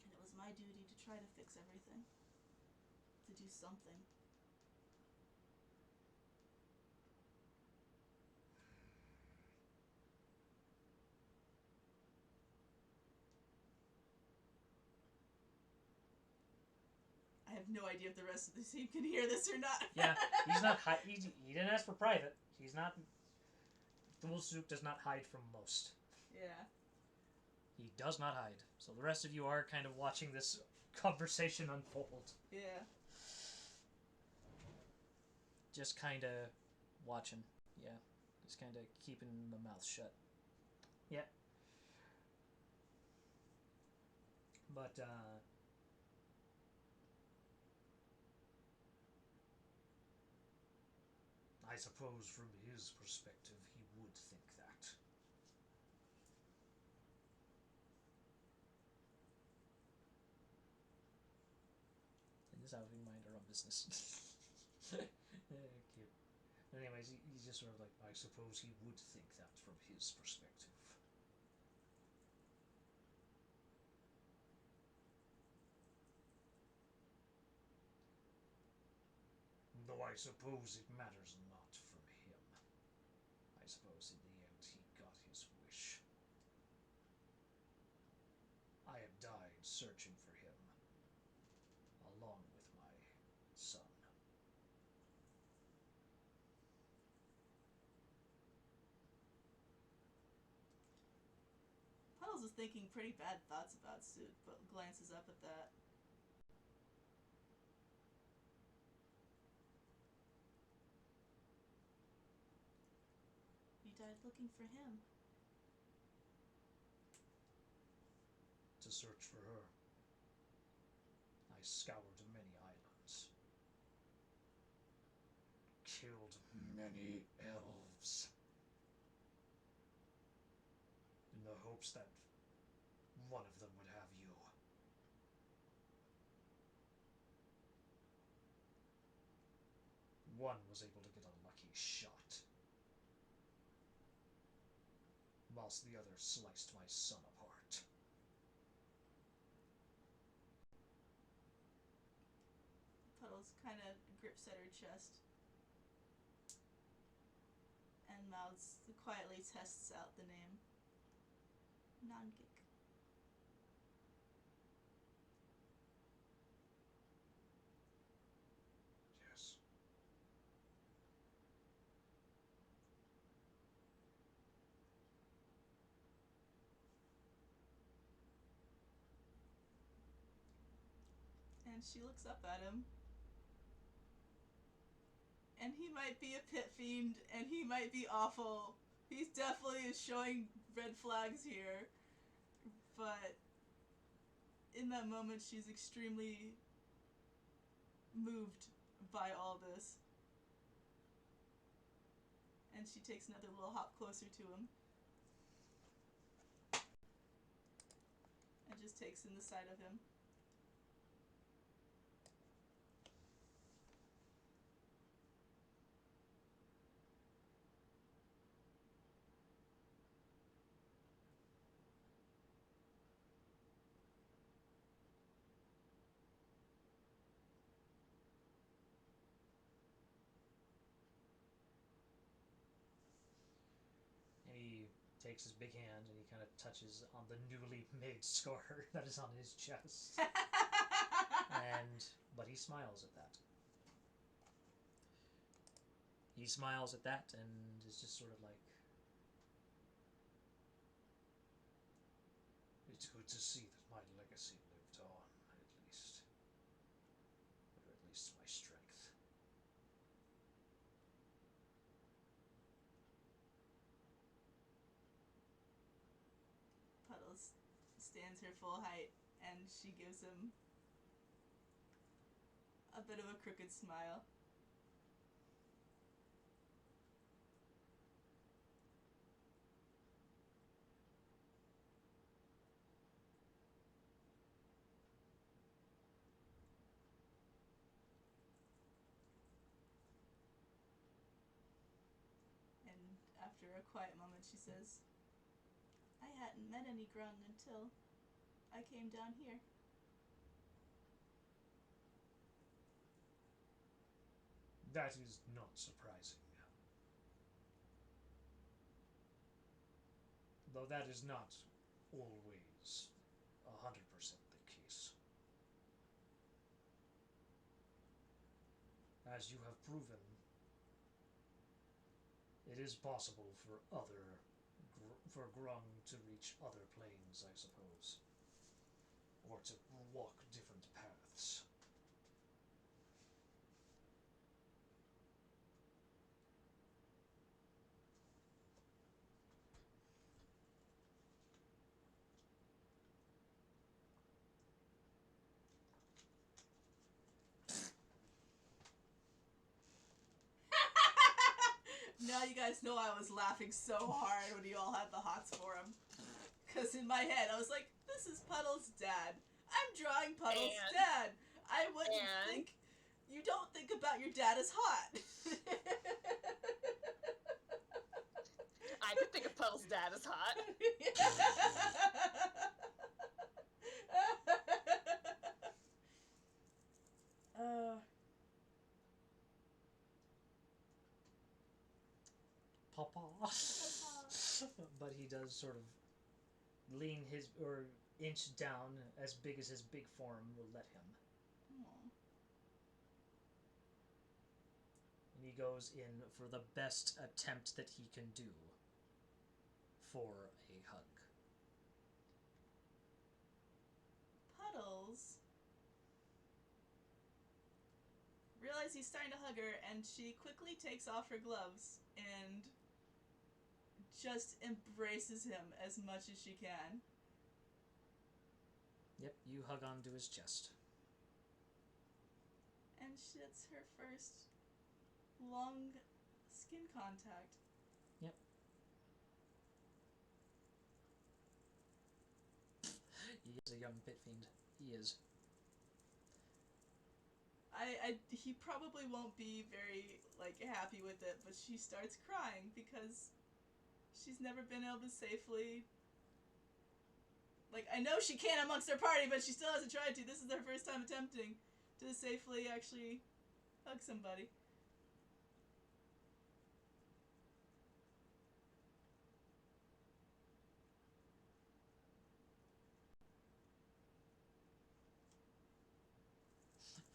And it was my duty to try to fix everything. To do something. I have no idea if the rest of the team can hear this or not. Yeah, he's not he didn't ask for private. He's not. Thulsuk does not hide from most. Yeah. He does not hide. So the rest of you are kind of watching this conversation unfold. Yeah. Just kind of watching. Yeah. Just kind of keeping the mouth shut. Yeah. But, I suppose from his perspective he would think that. in this house we mind our own business. Cute. Anyways, he's just sort of like, I suppose he would think that from his perspective. Though I suppose it matters not from him. I suppose in the end he got his wish. I have died searching for him, along with my son. Puddles is thinking pretty bad thoughts about Soot, but glances up at that. You died looking for him. To search for her, I scoured many islands. Killed many elves. hopes that one of them would have you. One was able to get a lucky shot, whilst the other sliced my son apart. Puddles kind of grips at her chest and mouths quietly tests out the name. Nangik. Yes. And she looks up at him. And he might be a pit fiend, and he might be awful. He definitely is showing red flags here. But in that moment, she's extremely moved by all this. And she takes another little hop closer to him. And just takes in the sight of him. And he takes his big hand and he kind of touches on the newly made scar that is on his chest. But he smiles at that. He smiles at that and is just sort of like, it's good to see that my legacy lived on, at least. Or at least my strength. Puddles stands her full height, and she gives him a bit of a crooked smile. And after a quiet moment, she says, I hadn't met any grung until I came down here. That is not surprising. Though that is not always 100% the case. As you have proven, it is possible for for grung to reach other planes, I suppose. Or to walk different paths. Now you guys know I was laughing so hard when you all had the hots for him. Because in my head, I was like, this is Puddle's dad. I'm drawing Puddle's dad. I wouldn't think... You don't think about your dad as hot. I could think of Puddle's dad as hot. Papa. But he does sort of lean his, or inch down as big as his big form will let him. Aww. And he goes in for the best attempt that he can do for a hug. Puddles realizes he's starting to hug her, and she quickly takes off her gloves and just embraces him as much as she can. Yep, you hug onto his chest. And it's her first long skin contact. Yep. a young pit fiend. He is. He probably won't be very, like, happy with it, but she starts crying because she's never been able to safely... Like, I know she can amongst her party, but she still hasn't tried to. This is her first time attempting to safely actually hug somebody.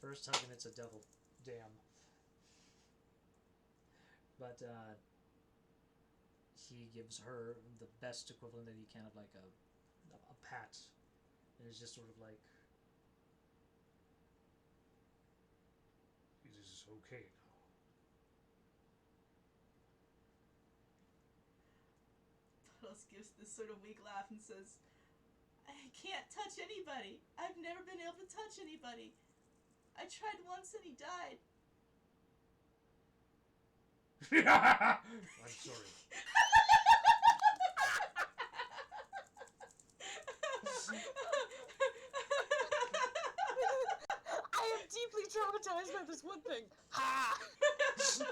First hug and it's a devil. Damn. But he gives her the best equivalent that he can of like a pat. And it's just sort of like, It is okay now. Puddles gives this sort of weak laugh and says, I can't touch anybody. I've never been able to touch anybody. I tried once and he died. I'm sorry. I am deeply traumatized by this one thing. Ha! Yeah,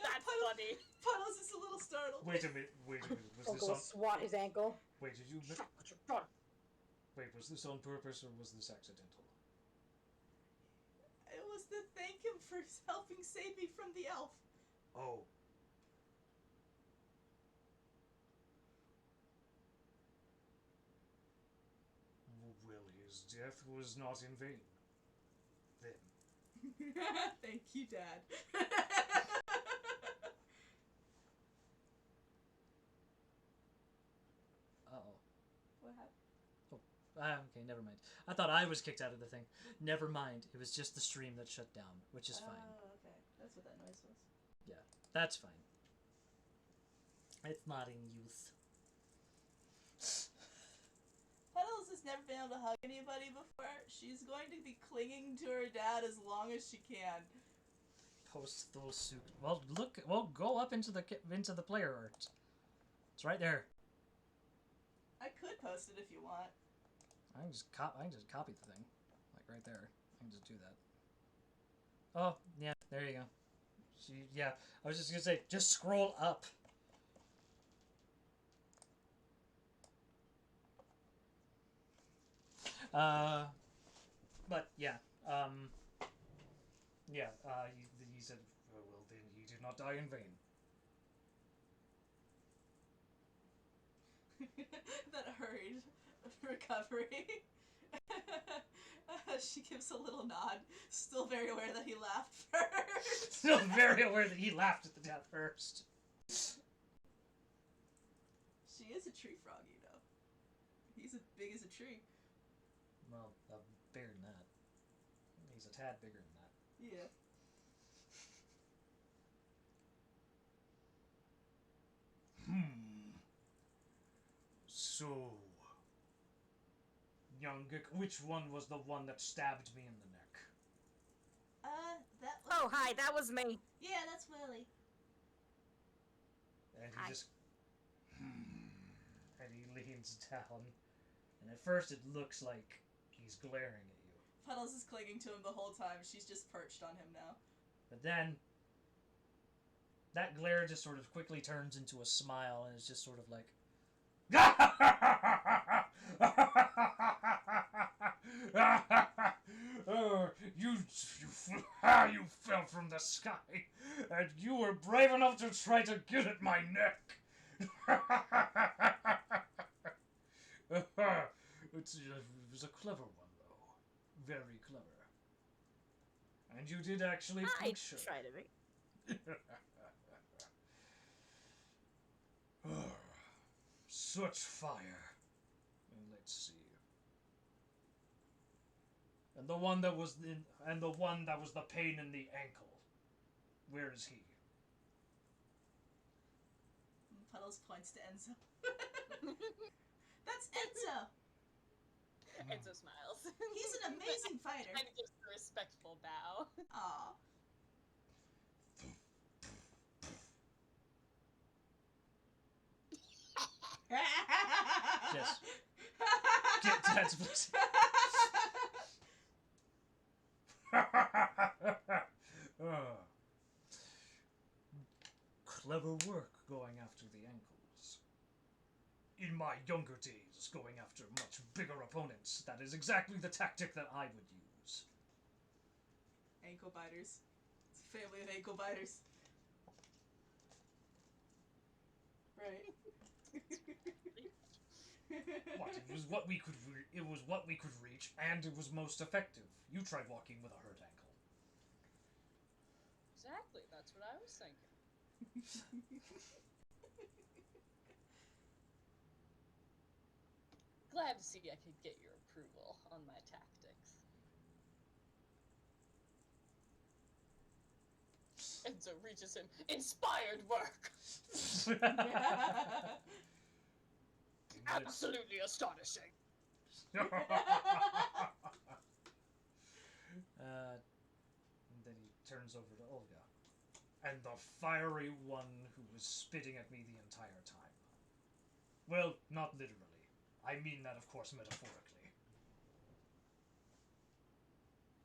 That's funny. Puddles is a little startled. Wait a minute. Was Uncle this will on? swat his ankle. Wait, did you? Shut your front. Wait, was this on purpose or was this accidental? It was to thank him for helping save me from the elf. Oh. Well, his death was not in vain. Then. Thank you, Dad. uh-oh. What happened? Okay, never mind. I thought I was kicked out of the thing. Never mind. It was just the stream that shut down, which is fine. Oh, okay. That's what that noise was. That's fine. It's not in use. Puddles has never been able to hug anybody before. She's going to be clinging to her dad as long as she can. Post those suit. Well, look. Well, go up into the player art. It's right there. I could post it if you want. I can just copy the thing, like right there. I can just do that. Oh yeah, there you go. Yeah, I was just gonna say, just scroll up. But yeah, He said, well, then he did not die in vain. That hurried recovery. She gives a little nod, still very aware that he laughed first. still very aware that he laughed at the death first. She is a tree frog, you know. He's as big as a tree. Well, bigger than that. He's a tad bigger than that. Yeah. So, Youngik, which one was the one that stabbed me in the neck? That was... Oh, hi, that was me. Yeah, that's Willie. And he Hi. just. And he leans down, and at first it looks like he's glaring at you. Puddles is clinging to him the whole time. She's just perched on him now. But then, that glare just sort of quickly turns into a smile, and it's just sort of like, Oh, you fell from the sky, and you were brave enough to try to get at my neck. It was a clever one, though. Very clever. And you did actually I puncture. try to be. Such fire. And let's see. And the one that was the pain in the ankle. Where is he? Puddles points to Enzo. That's Enzo! Enzo smiles. He's an amazing fighter. Kind of gives a respectful bow. Aw. Yes. That's blessing. Ah. Clever work going after the ankles. In my younger days, going after much bigger opponents, that is exactly the tactic that I would use. Ankle biters. It's a family of ankle biters. Right. What? It was what we could. It was what we could reach, and it was most effective. You try walking with a hurt ankle. Exactly. That's what I was thinking. Glad to see I could get your approval on my tactics. Enzo reaches him. Inspired work! Absolutely astonishing. And then he turns over to Olga. And the fiery one who was spitting at me the entire time. Well, not literally. I mean that, of course, metaphorically.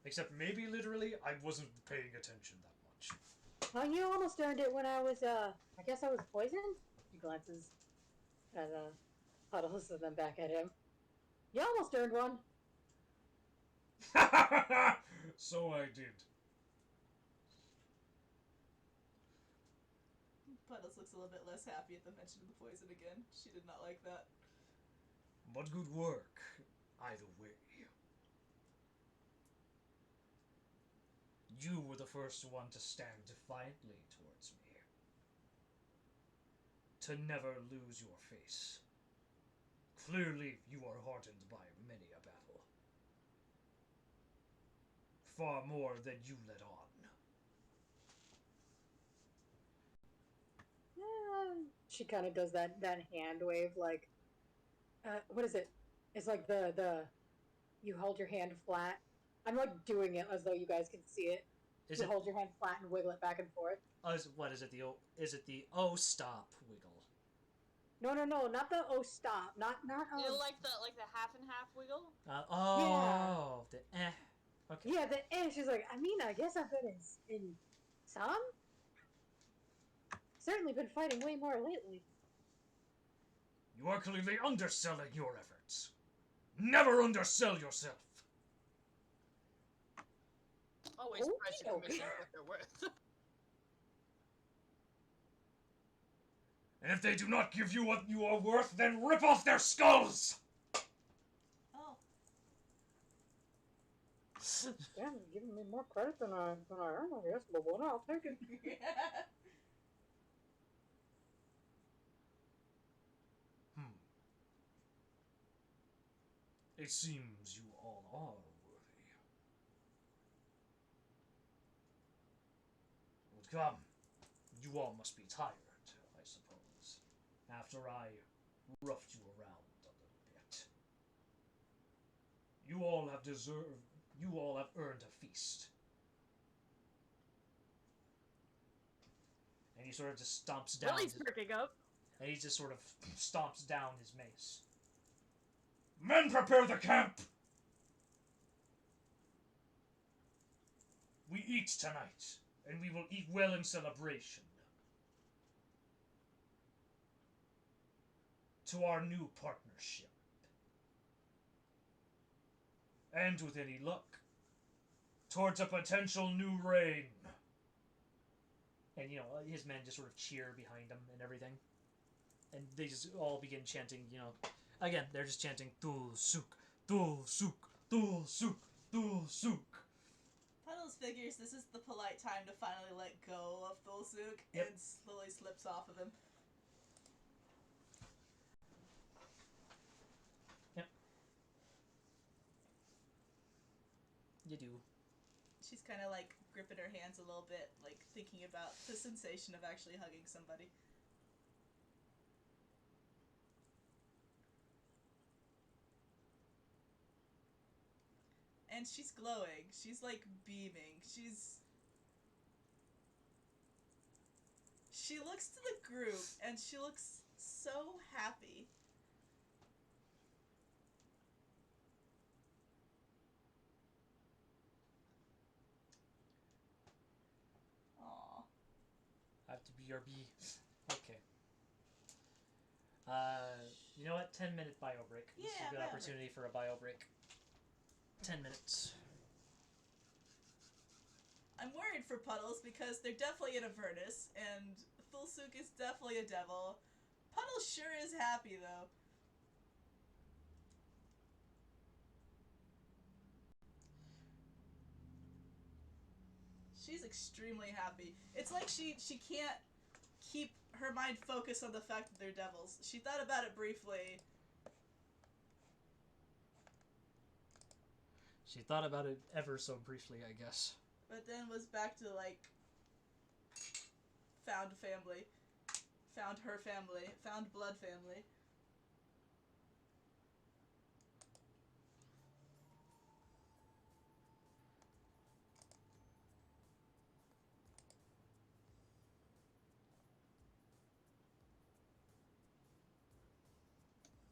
Except maybe literally, I wasn't paying attention that much. Well, you almost earned it when I was, I guess I was poisoned? He glances at, Puddles and then back at him. You almost earned one. So I did. Puddles looks a little bit less happy at the mention of the poison again. She did not like that. But good work, either way. You were the first one to stand defiantly towards me. To never lose your face. Clearly, you are hardened by many a battle. Far more than you let on. She kind of does that hand wave, like, what is it? It's like the you hold your hand flat. I'm like doing it as though you guys can see it. Is You it? hold your hand flat and wiggle it back and forth. What is it? Is it the oh stop wiggle? No, not the oh stop, not You know, like the half and half wiggle. Oh, the eh. Okay. yeah, the she's like, I mean, I guess I've been in some. Certainly been fighting way more lately. You are clearly underselling your efforts. Never undersell yourself. Always price your commission for what they're worth. And if they do not give you what you are worth, then rip off their skulls! Oh. Damn, you're giving me more credit than I earned, I guess, but what? I'll take it. It seems you all are worthy. But come, you all must be tired, I suppose, after I roughed you around a little bit. You all have earned a feast. And he sort of just stomps down. Willie's perking up. And he just sort of stomps down his mace. Men, prepare the camp! We eat tonight, and we will eat well in celebration. To our new partnership. And with any luck, towards a potential new reign. And, his men just sort of cheer behind him and everything. And they just all begin chanting, again, they're just chanting, Dul Suk, Dul Suk, Dul Suk, Dul Suk. Puddles figures this is the polite time to finally let go of Thulsuk Yep. and slowly slips off of him. Yep. You do. She's kind of like gripping her hands a little bit, like thinking about the sensation of actually hugging somebody. And she's glowing. She's like beaming. She looks to the group and she looks so happy. BRB. Okay. You know what? 10-minute bio break. This is Yeah, a good bio opportunity for a bio break. 10 minutes. I'm worried for Puddles because they're definitely in Avernus, and Thulsuk is definitely a devil. Puddles sure is happy, though. She's extremely happy. It's like she can't keep her mind focused on the fact that they're devils. She thought about it briefly. She thought about it ever so briefly, I guess. But then was back to, like, found family. Found her family. Found blood family.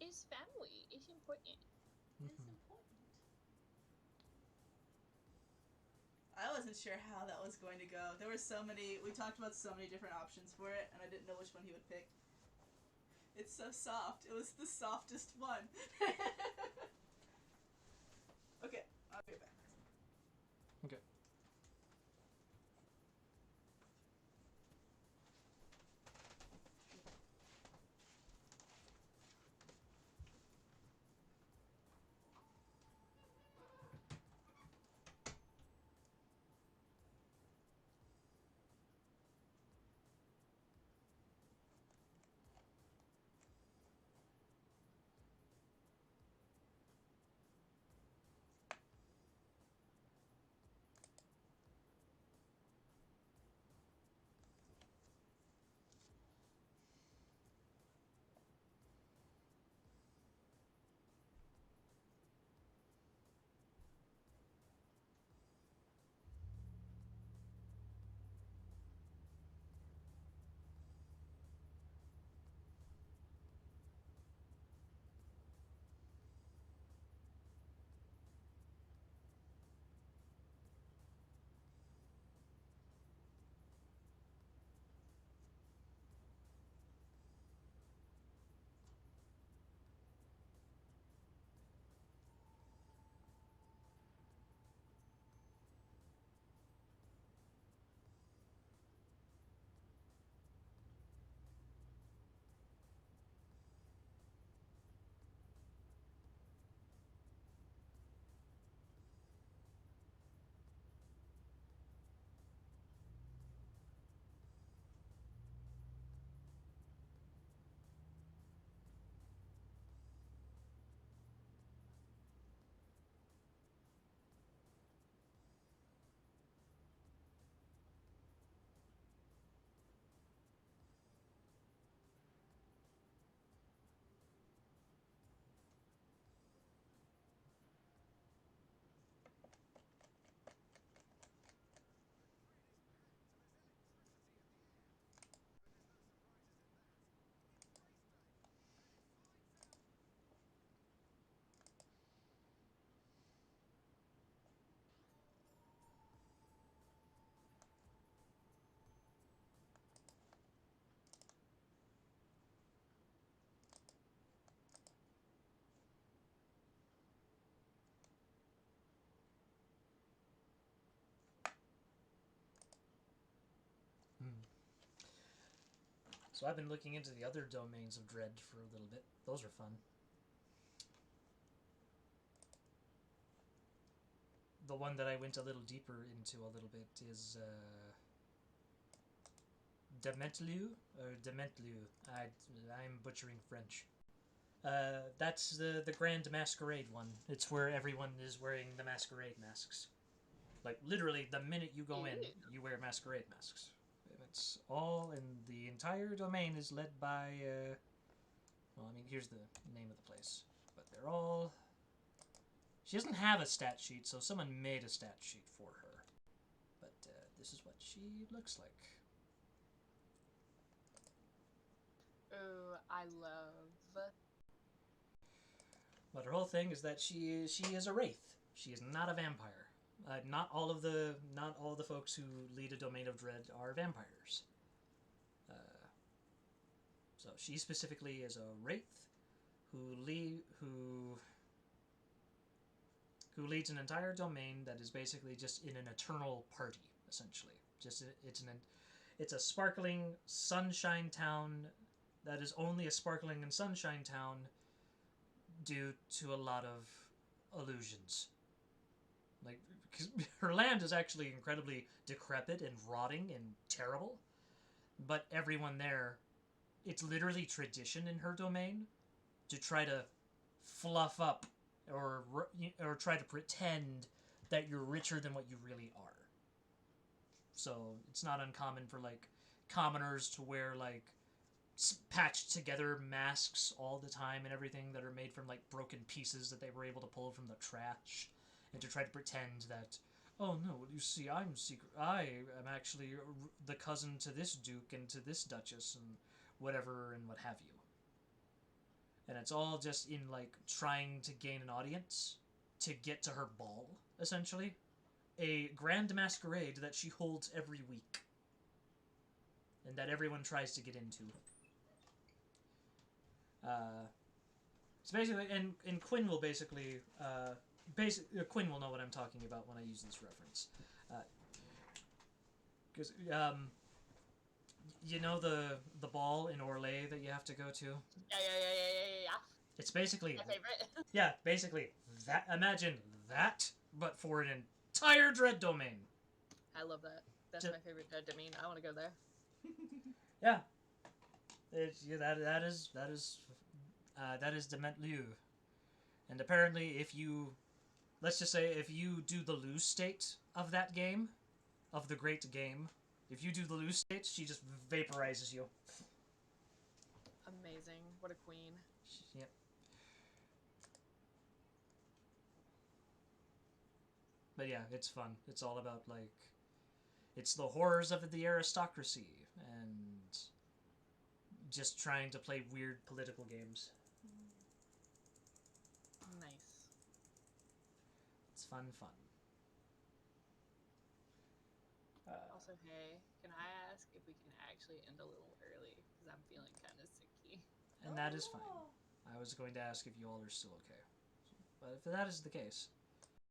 Is family is important. It's important. I wasn't sure how that was going to go. There were so many, we talked about so many different options for it, and I didn't know which one he would pick. It's so soft. It was the softest one. Okay, I'll be back. Okay. So I've been looking into the other domains of Dread for a little bit. Those are fun. The one that I went a little deeper into a little bit is Dementlu or Dementlu. I'm butchering French. That's the Grand Masquerade one. It's where everyone is wearing the masquerade masks. Like literally, the minute you go in, you wear masquerade masks. And it's all, and the entire domain is led by. Well, I mean, here's the name of the place, but they're all. She doesn't have a stat sheet, so someone made a stat sheet for her. But this is what she looks like. Oh, I love. But her whole thing is that she is a wraith. She is not a vampire. Not all of the folks who lead a domain of dread are vampires. So she specifically is a wraith who leads an entire domain that is basically just in an eternal party, essentially. It's a sparkling sunshine town that is only a sparkling and sunshine town due to a lot of illusions. Like, cause her land is actually incredibly decrepit and rotting and terrible, but everyone there, it's literally tradition in her domain to try to fluff up or try to pretend that you're richer than what you really are. So it's not uncommon for like commoners to wear like patched together masks all the time and everything that are made from like broken pieces that they were able to pull from the trash, and to try to pretend that, oh no, well, you see, I am actually the cousin to this duke and to this duchess and whatever and what have you. And it's all just in like trying to gain an audience to get to her ball, essentially. A grand masquerade that she holds every week. And that everyone tries to get into. So basically, and Quinn will basically, Quinn will know what I'm talking about when I use this reference. Because, you know the ball in Orlais that you have to go to? Yeah. It's basically... My favorite. Yeah, basically, that. Imagine that, but for an entire Dread domain. I love that. That's my favorite Dread domain. I want to go there. Yeah. That is Dement Liu. And apparently if you, let's just say if you do the lose state of that game, of the great game, if you do the lose state, she just vaporizes you. Amazing. What a queen. Yep. But yeah, it's fun. It's all about like, it's the horrors of the aristocracy and just trying to play weird political games. Nice. It's fun. Also, hey, can I ask if we can actually end a little early? Because I'm feeling kind of sicky. And that is fine. I was going to ask if you all are still okay. But if that is the case,